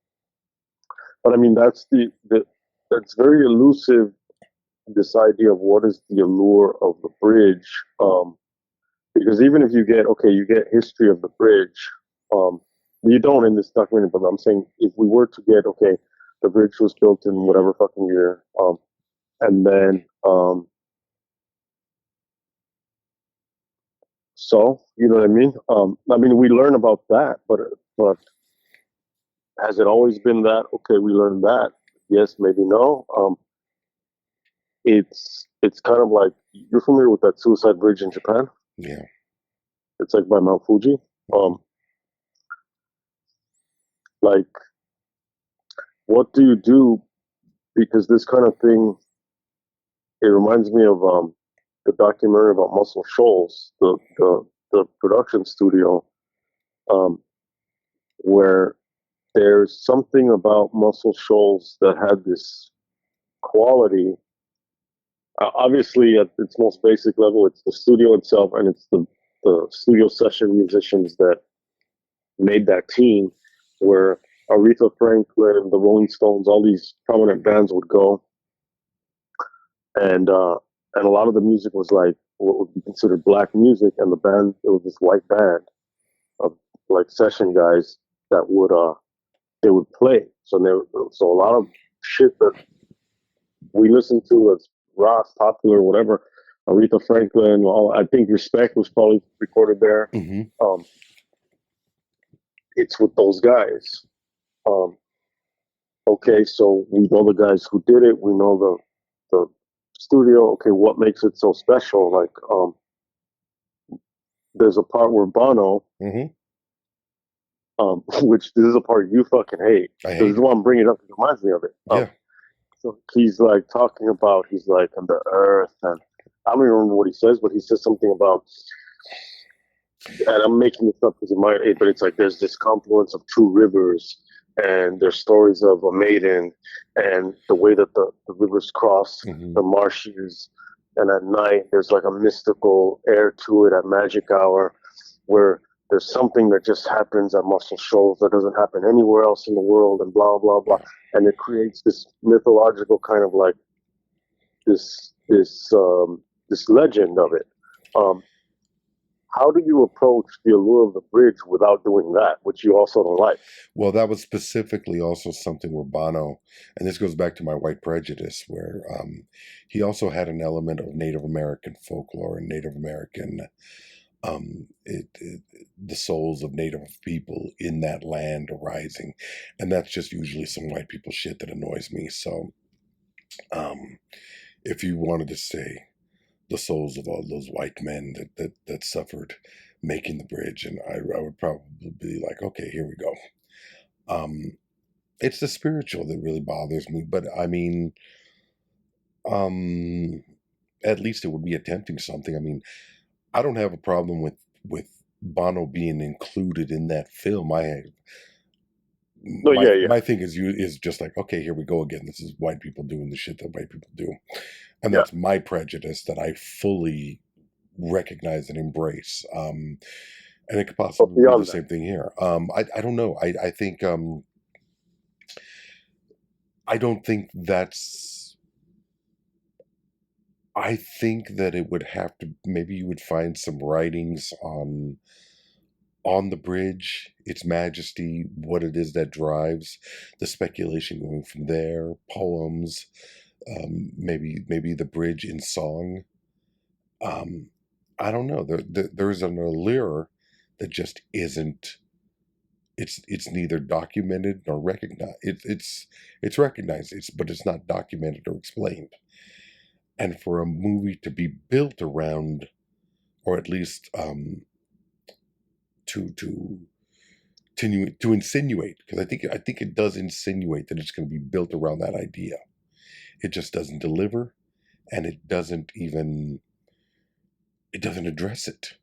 but I mean that's the that's very elusive. This idea of what is the allure of the bridge, because even if you get you get history of the bridge, um, you don't in this documentary. But I'm saying if we were to get the bridge was built in whatever fucking year, and then so you know what I mean. I mean we learn about that, but has it always been that? Okay, we learned that. Yes, maybe no. It's kind of like you're familiar with that suicide bridge in Japan. yeah. It's like by Mount Fuji. Mhm. Like what do you do? Because this kind of thing, it reminds me of the documentary about Muscle Shoals, the production studio, um, where there's something about Muscle Shoals that had this quality. Obviously, at its most basic level, it's the studio itself, and it's the studio session musicians that made that team, where Aretha Franklin, the Rolling Stones, all these prominent bands would go, and and a lot of the music was like what would be considered black music, and the band, it was this white band of like session guys that would they would play. So a lot of shit that we listened to as rock, popular, whatever, Aretha Franklin, I think Respect was probably recorded there. Mm-hmm. It's with those guys. Okay, so we know the guys who did it. We know the studio. Okay, what makes it so special? Like, there's a part where Bono, Mm-hmm. which this is a part you fucking hate. I This hate is it. why I'm bringing it up. It reminds me of it. Yeah. So he's like talking about, he's like on the earth, and I don't even remember what he says, but he says something about, and I'm making this up because it might, but it's like there's this confluence of two rivers, and there's stories of a maiden, and the way that the rivers cross Mm-hmm. the marshes, and at night there's like a mystical air to it at magic hour, where there's something that just happens at Muscle Shoals that doesn't happen anywhere else in the world, and blah blah blah, and it creates this mythological kind of like this legend of it. How do you approach the allure of the bridge without doing that, which you also don't like? Well, that was specifically also something where Bono, and this goes back to my white prejudice, where he also had an element of Native American folklore and Native American, the souls of Native people in that land arising, and that's just usually some white people shit that annoys me. So, if you wanted to say the souls of all those white men that suffered making the bridge, and I would probably be like, okay, here we go. It's the spiritual that really bothers me, but I mean, at least it would be attempting something. I mean, I don't have a problem with Bono being included in that film. No, yeah. My thing is just like, okay, here we go again. This is white people doing the shit that white people do, and Yeah. that's my prejudice that I fully recognize and embrace. And it could possibly be the same thing here. I don't know. I think I don't think that's. I think that it would have to, maybe you would find some writings on the bridge, its majesty, what it is that drives the speculation going from there, poems, maybe the bridge in song. I don't know. There's an allure that just isn't. It's neither documented nor recognized. It's recognized. But it's not documented or explained. And for a movie to be built around, or at least to insinuate, because I think it does insinuate that it's going to be built around that idea. It just doesn't deliver, and it doesn't address it.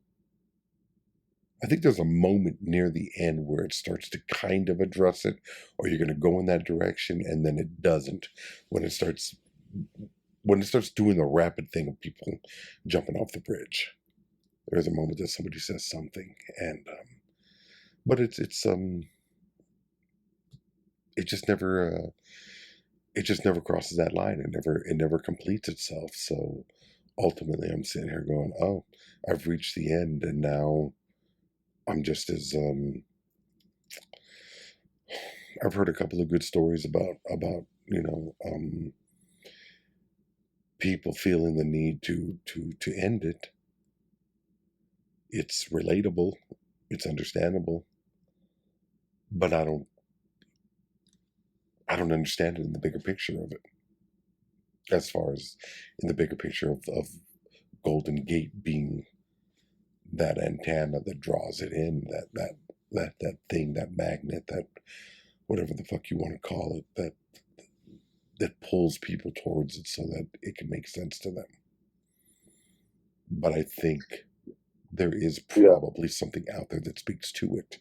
I think there's a moment near the end where it starts to kind of address it, or you're going to go in that direction, and then it doesn't. When it starts doing the rapid thing of people jumping off the bridge, there's a moment that somebody says something, and but it just never crosses that line. It never completes itself. So ultimately, I'm sitting here going, oh, I've reached the end, and now I'm just as I've heard a couple of good stories about people feeling the need to end it. It's relatable, it's understandable, but I don't understand it in the bigger picture of it. As far as in the bigger picture of Golden Gate being that antenna that draws it in, that thing, that magnet, that whatever the fuck you want to call it, that pulls people towards it so that it can make sense to them. But I think there is probably something out there that speaks to it.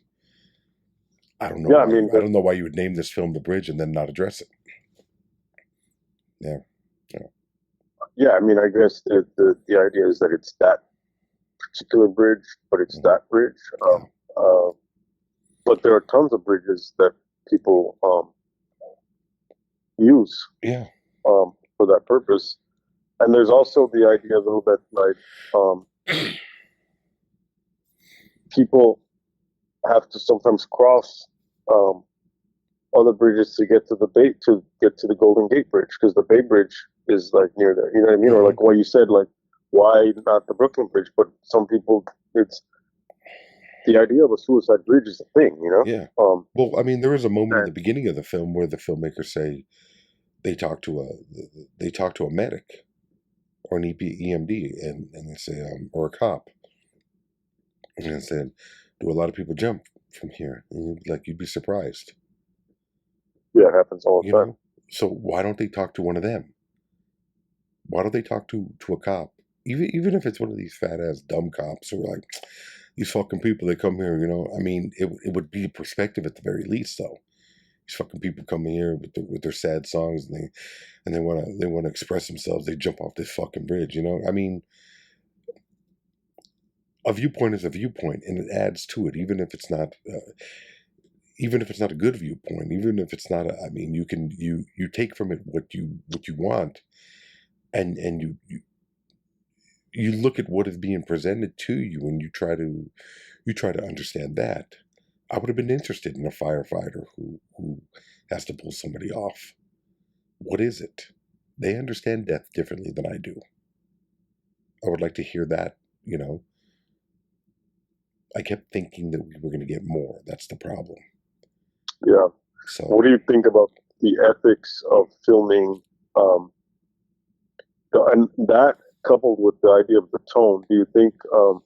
I don't know. Yeah, I don't know why you would name this film The Bridge and then not address it. Yeah. Yeah, I mean, I guess the idea is that it's that particular bridge, but it's that bridge. But there are tons of bridges that people use for that purpose. And there's also the idea, though, that like people have to sometimes cross other bridges to get to the Golden Gate Bridge, because the Bay Bridge is like near there. You know what I mean? Or Mm-hmm. like what you said, like why not the Brooklyn Bridge? But some people, it's the idea of a suicide bridge is a thing. You know? Yeah. Well, I mean, there is a moment in And the beginning of the film where the filmmakers say they talk to a medic or an EMD, and they say or a cop, and they said, "Do a lot of people jump from here?" And you'd be surprised, yeah, it happens all you the time. know. So why don't they talk to one of them? Why don't they talk to a cop? Even if it's one of these fat ass dumb cops who are like, these fucking people, they come here, you know. I mean, it would be perspective at the very least, though. These fucking people come here with their sad songs, and they wanna express themselves. They jump off this fucking bridge, you know. I mean, a viewpoint is a viewpoint, and it adds to it, even if it's not a good viewpoint, even if it's not a. I mean, you take from it what you want, and you look at what is being presented to you, and you try to understand that. I would have been interested in a firefighter who has to pull somebody off. What is it? They understand death differently than I do. I would like to hear that, you know. I kept thinking that we were going to get more. That's the problem. Yeah. So, What do you think about the ethics of filming? And that coupled with the idea of the tone, do you think?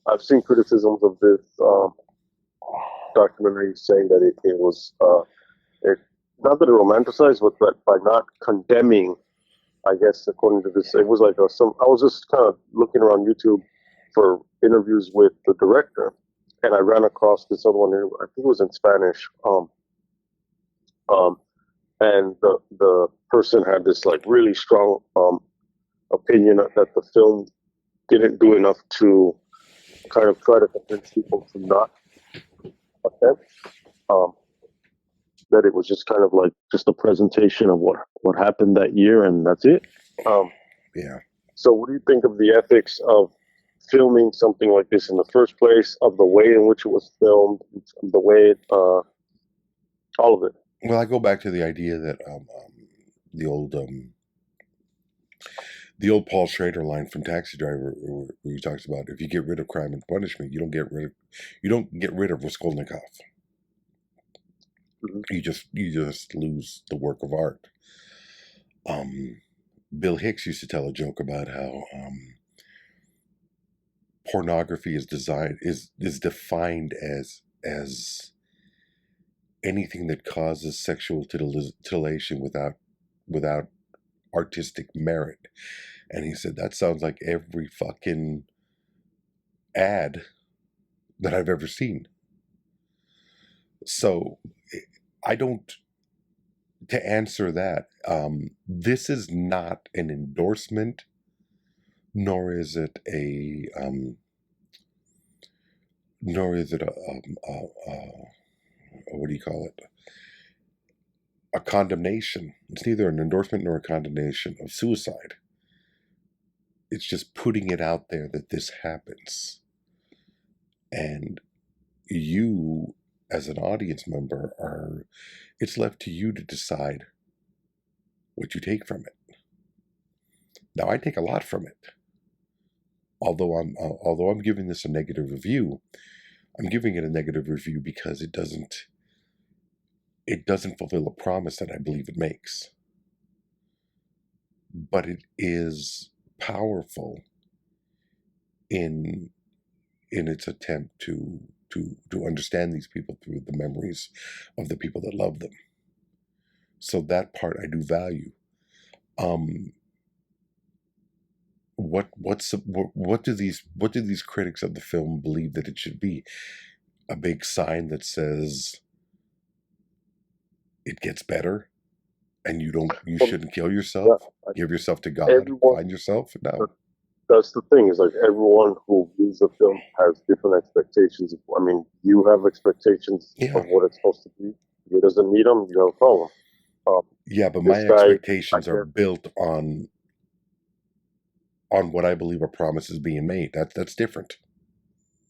I've seen criticisms of this documentary saying that it was it not that it romanticized, but that by not condemning, I guess according to this, it was like some. I was just kind of looking around YouTube for interviews with the director, and I ran across this other one. I think it was in Spanish. Um, and the person had this like really strong opinion that the film didn't do enough to kind of try to convince people to not attempt. Um, that it was just kind of like just a presentation of what happened that year, and that's it. yeah. So, what do you think of the ethics of filming something like this in the first place? Of the way in which it was filmed, the way all of it. Well, I go back to the idea that the old Paul Schrader line from Taxi Driver, where he talks about if you get rid of crime and punishment, you don't get rid of Raskolnikov. Mm-hmm. You just lose the work of art. Bill Hicks used to tell a joke about how pornography is defined as anything that causes sexual titillation without artistic merit. And he said that sounds like every fucking ad that I've ever seen. So I don't. To answer that, this is not an endorsement, nor is it what do you call it? A condemnation. It's neither an endorsement nor a condemnation of suicide. It's just putting it out there that this happens. And you, as an audience member, it's left to you to decide what you take from it. Now, I take a lot from it. Although I'm giving this a negative review, I'm giving it a negative review because it doesn't fulfill a promise that I believe it makes. But it is powerful in its attempt to understand these people through the memories of the people that love them. So that part I do value. What do these critics of the film believe that it should be? A big sign that says it gets better, and you shouldn't kill yourself. Yeah, Give yourself to God. everyone, Find yourself. No. that's the thing. Is like everyone who views the film has different expectations. I mean, you have expectations Yeah. of what it's supposed to be. If it doesn't meet them, you have a problem. Yeah, but my expectations are built on what I believe are promises being made. That's different.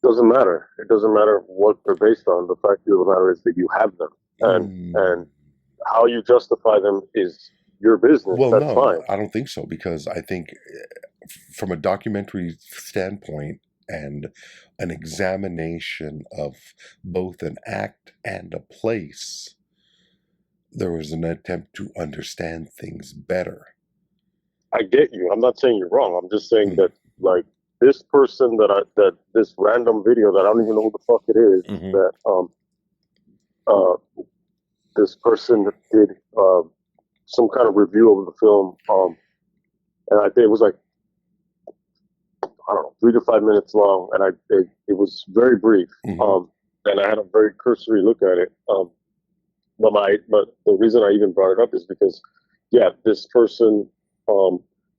Doesn't matter. It doesn't matter what they're based on. The fact of the matter is that you have them, and how you justify them is your business. Well, That's no, fine. I don't think so, because I think from a documentary standpoint and an examination of both an act and a place, there was an attempt to understand things better. I get you. I'm not saying you're wrong. I'm just saying Mm. that, like, this person that this random video that I don't even know who the fuck it is, Mm-hmm. that uh this person did some kind of review of the film, and I think it was like, I don't know, 3 to 5 minutes long, and it was very brief. Mm-hmm. And I had a very cursory look at it. But the reason I even brought it up is because, yeah, this person,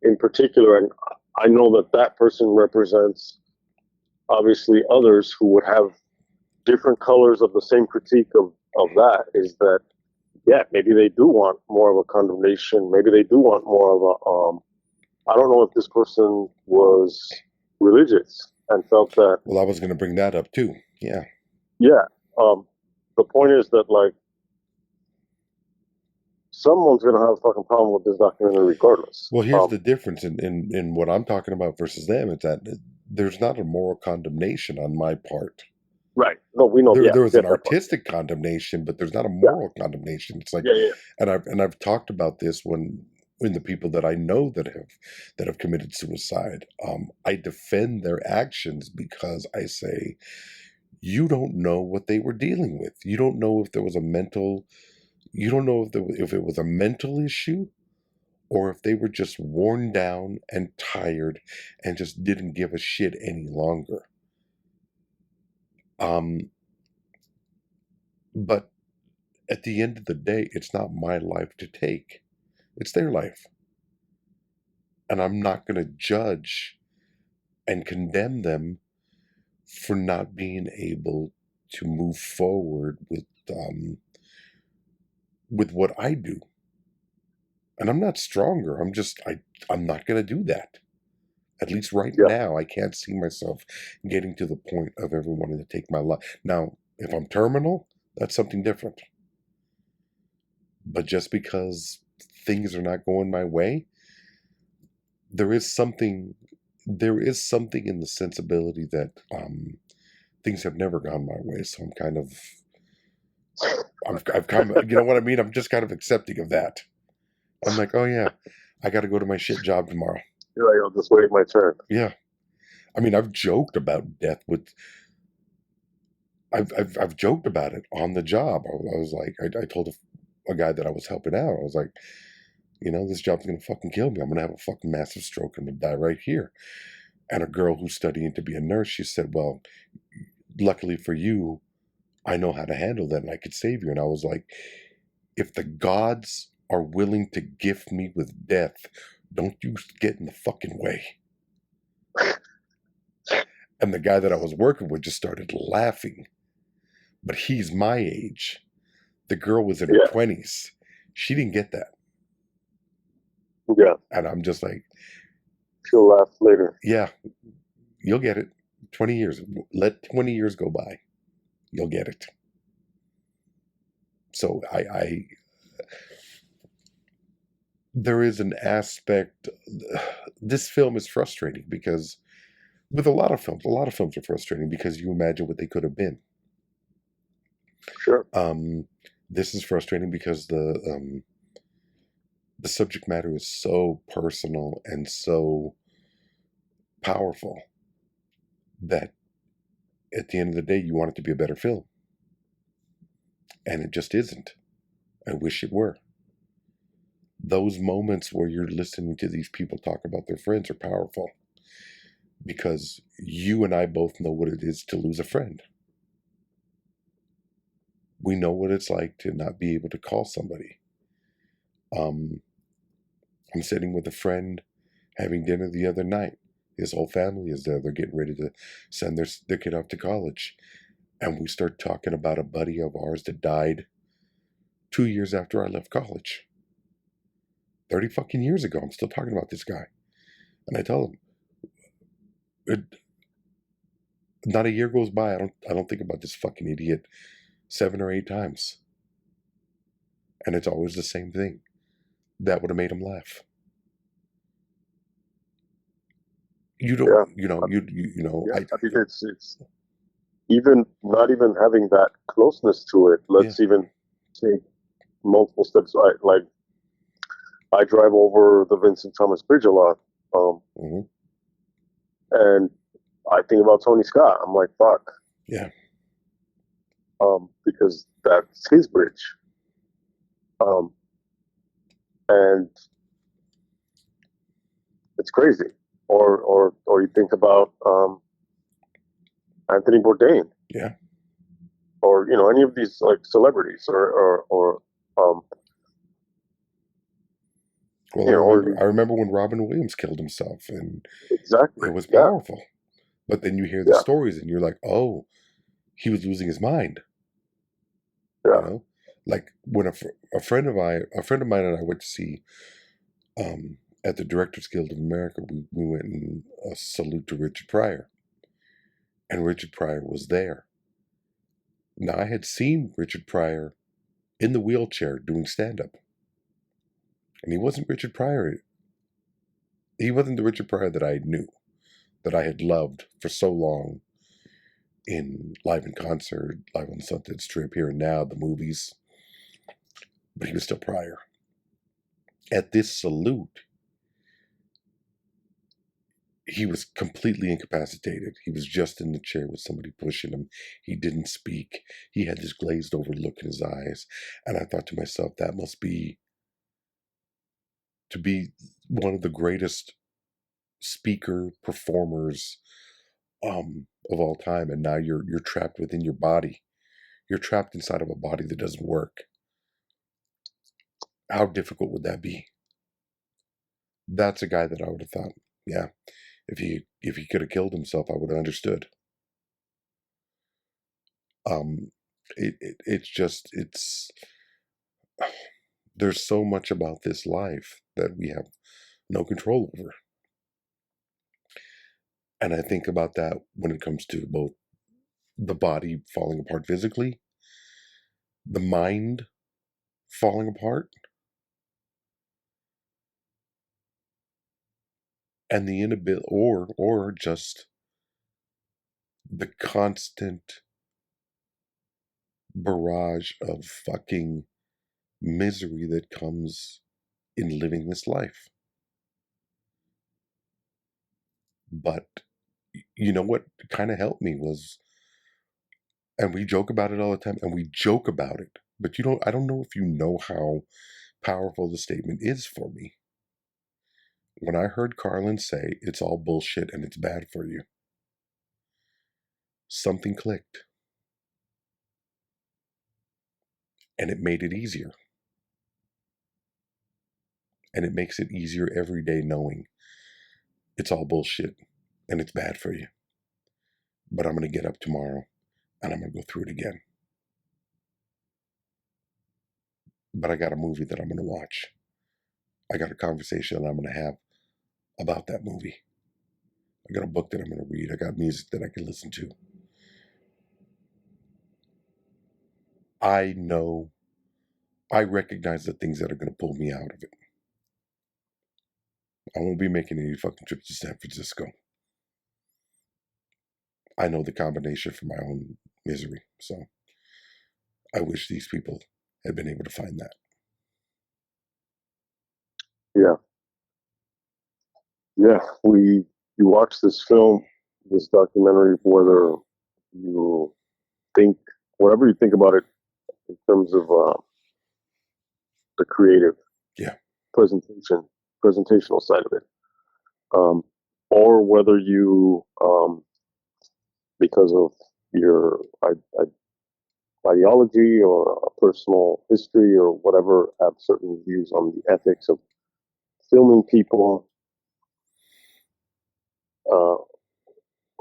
in particular, and I know that that person represents obviously others who would have different colors of the same critique of that. Is that, yeah, maybe they do want more of a condemnation. Maybe they do want more of a. I don't know if this person was religious and felt that. Well, I was going to bring that up too. Yeah. Yeah. The point is that, like, someone's gonna have a fucking problem with this documentary regardless. Well, here's the difference in what I'm talking about versus them. It's that there's not a moral condemnation on my part. Right. No, we know. Yeah, There we was an get that part. artistic condemnation, but there's not a Yeah. moral condemnation. It's like, Yeah. Yeah. and I've talked about this when the people that I know that have committed suicide. I defend their actions because I say, you don't know what they were dealing with. You don't know if there was a mental. You don't know if it was a mental issue, or if they were just worn down and tired and just didn't give a shit any longer. But at the end of the day, it's not my life to take. It's their life. And I'm not going to judge and condemn them for not being able to move forward with what I do. And I'm not stronger. I'm not going to do that. At least right Yeah. now, I can't see myself getting to the point of ever wanting to take my life. Now, if I'm terminal, that's something different. But just because things are not going my way, there is something in the sensibility that things have never gone my way. So I've kind of, you know what I mean? I'm just kind of accepting of that. I'm like, oh yeah, I got to go to my shit job tomorrow. You're like, I'll just wait my turn. Yeah. I mean, I've joked about death I've joked about it on the job. I was like, I told a guy that I was helping out, I was like, this job's gonna fucking kill me. I'm gonna have a fucking massive stroke and I'm gonna die right here. And a girl who's studying to be a nurse, she said, well, luckily for you, I know how to handle that and I could save you. And I was like, if the gods are willing to gift me with death, don't you get in the fucking way. And the guy that I was working with just started laughing. But he's my age. The girl was in her 20s. She didn't get that. Yeah. And I'm just like, she'll laugh later. Yeah, you'll get it. 20 years. Let 20 years go by. You'll get it. So there is an aspect. This film is frustrating because with a lot of films are frustrating because you imagine what they could have been. Sure. This is frustrating because the subject matter is so personal and so powerful that at the end of the day, you want it to be a better film. And it just isn't. I wish it were. Those moments where you're listening to these people talk about their friends are powerful because you and I both know what it is to lose a friend. We know what it's like to not be able to call somebody. I'm sitting with a friend having dinner the other night. His whole family is there. They're getting ready to send their kid off to college. And we start talking about a buddy of ours that died 2 years after I left college. 30 fucking years ago. I'm still talking about this guy. And I tell him, not a year goes by. I don't think about this fucking idiot 7 or 8 times. And it's always the same thing. That would have made him laugh. You don't, Yeah. you know, I mean, it's even not even having that closeness to it. yeah, Let's even take multiple steps. Like I drive over the Vincent Thomas Bridge a lot, hmm and I think about Tony Scott. I'm like, fuck, yeah, because that's his bridge. Um, and it's crazy. Or you think about Anthony Bourdain, yeah. or any of these like celebrities, or um, Well, or I remember when Robin Williams killed himself, and exactly, it was yeah, powerful. But then you hear the yeah, stories, and you're like, oh, he was losing his mind. You yeah, know, like when a friend of mine and I went to see at the Directors Guild of America, we went and a salute to Richard Pryor, and Richard Pryor was there. Now I had seen Richard Pryor in the wheelchair doing stand up, and he wasn't Richard Pryor. He wasn't the Richard Pryor that I knew, that I had loved for so long in Live in Concert, Live on the Sunset Strip, Here and Now, the movies, but he was still Pryor. At this salute, he was completely incapacitated. He was just in the chair with somebody pushing him. He didn't speak. He had this glazed over look in his eyes. And I thought to myself, that must be to be one of the greatest speaker performers of all time. And now you're trapped within your body. You're trapped inside of a body that doesn't work. How difficult would that be? That's a guy that I would have thought, yeah, if he could have killed himself, I would have understood. Um, it's just there's so much about this life that we have no control over, and I think about that when it comes to both the body falling apart physically, the mind falling apart, and the inability, or just the constant barrage of fucking misery that comes in living this life. But you know what kind of helped me was, and we joke about it all the time, and we joke about it, but I don't know if you know how powerful the statement is for me. When I heard Carlin say it's all bullshit and it's bad for you, something clicked, and it made it easier. And it makes it easier every day knowing it's all bullshit and it's bad for you. But I'm going to get up tomorrow and I'm going to go through it again. But I got a movie that I'm going to watch. I got a conversation that I'm going to have about that movie. I got a book that I'm going to read. I got music that I can listen to. I know, I recognize the things that are going to pull me out of it. I won't be making any fucking trips to San Francisco. I know the combination for my own misery. So I wish these people had been able to find that. yeah, yeah. You watch this film, this documentary, whether you think whatever you think about it in terms of the creative Yeah. presentational side of it, um, or whether you because of your ideology or a personal history or whatever, have certain views on the ethics of filming people. Uh,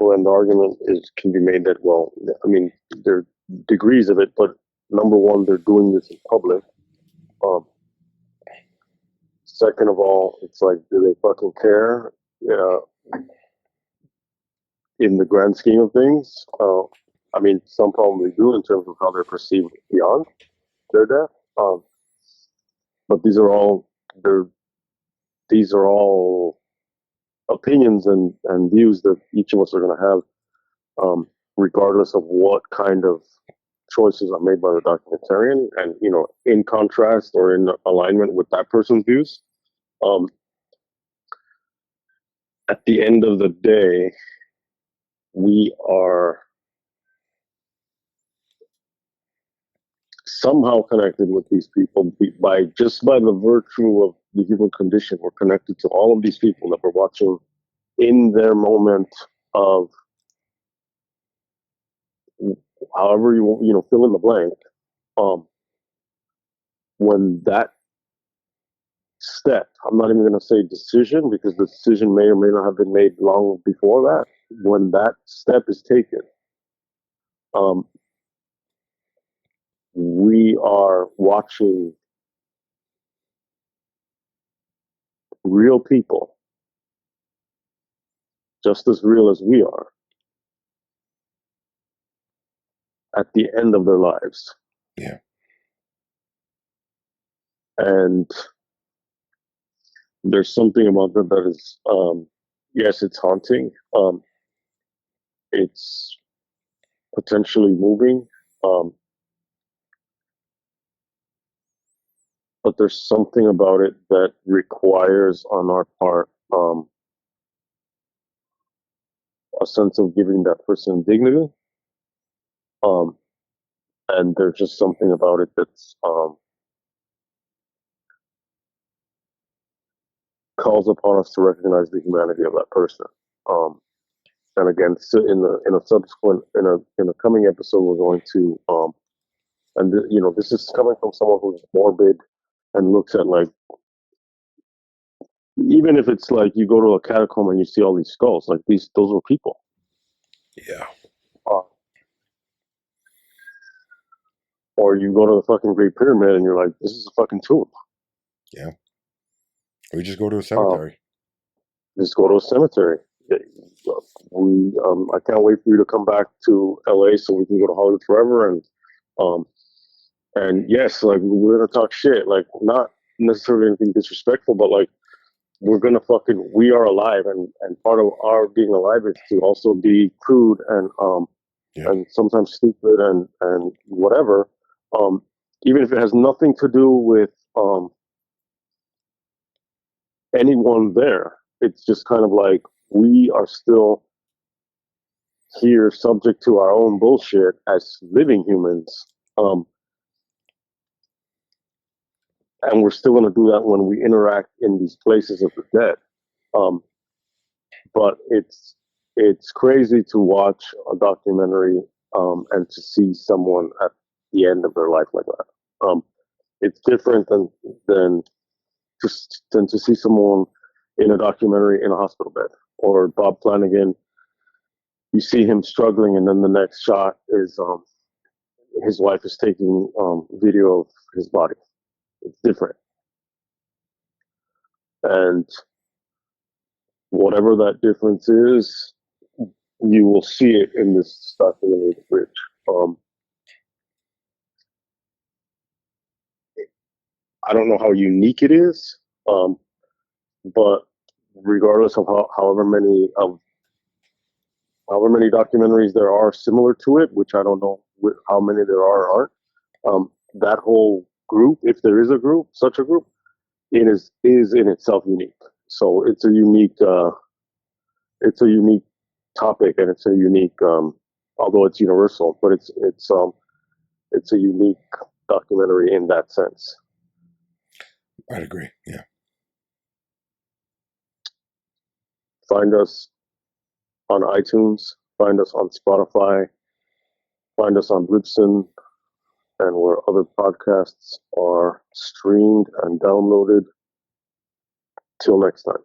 and the argument can be made that, well, I mean, there are degrees of it, but number one, they're doing this in public. Um, Second of all, it's like, do they fucking care? Yeah, in the grand scheme of things. I mean, some probably do in terms of how they're perceived beyond their death. but these are all opinions and views that each of us are going to have, regardless of what kind of choices are made by the documentarian, and in contrast or in alignment with that person's views. At the end of the day, we are somehow connected with these people by the virtue of the human condition. We're connected to all of these people that we're watching in their moment of, however you fill in the blank. When that step, I'm not even going to say decision, because the decision may or may not have been made long before that. When that step is taken, we are watching real people, just as real as we are, at the end of their lives. Yeah. And there's something about that is, yes, it's haunting. It's potentially moving. But there's something about it that requires on our part, a sense of giving that person dignity. And there's just something about it that's, calls upon us to recognize the humanity of that person. And again, so in a coming episode, we're going to, this is coming from someone who's morbid and looks at, like, even if it's like you go to a catacomb and you see all these skulls, like those were people. Yeah. Or you go to the fucking Great Pyramid and you're like, this is a fucking tomb. Yeah. Or you just go to a cemetery. Just go to a cemetery. I can't wait for you to come back to LA so we can go to Hollywood Forever, and yes, like, we're gonna talk shit, like, not necessarily anything disrespectful, but like, we are alive, and part of our being alive is to also be crude and and sometimes stupid and whatever, even if it has nothing to do with anyone there. It's just kind of like, we are still here subject to our own bullshit as living humans. And we're still going to do that when we interact in these places of the dead. But it's crazy to watch a documentary, and to see someone at the end of their life like that. It's different than to see someone in a documentary in a hospital bed, or Bob Flanagan. You see him struggling, and then the next shot is his wife is taking video of his body. It's different, and whatever that difference is, you will see it in this documentary, The Bridge. I don't know how unique it is, but regardless of however many documentaries there are similar to it, which I don't know how many there are or aren't, that whole group, if there is such a group, it is in itself unique. So it's a unique topic, and it's a unique, although it's universal, but it's a unique documentary in that sense. I'd agree. Yeah. Find us on iTunes, find us on Spotify, find us on Libsyn, and where other podcasts are streamed and downloaded. Till next time.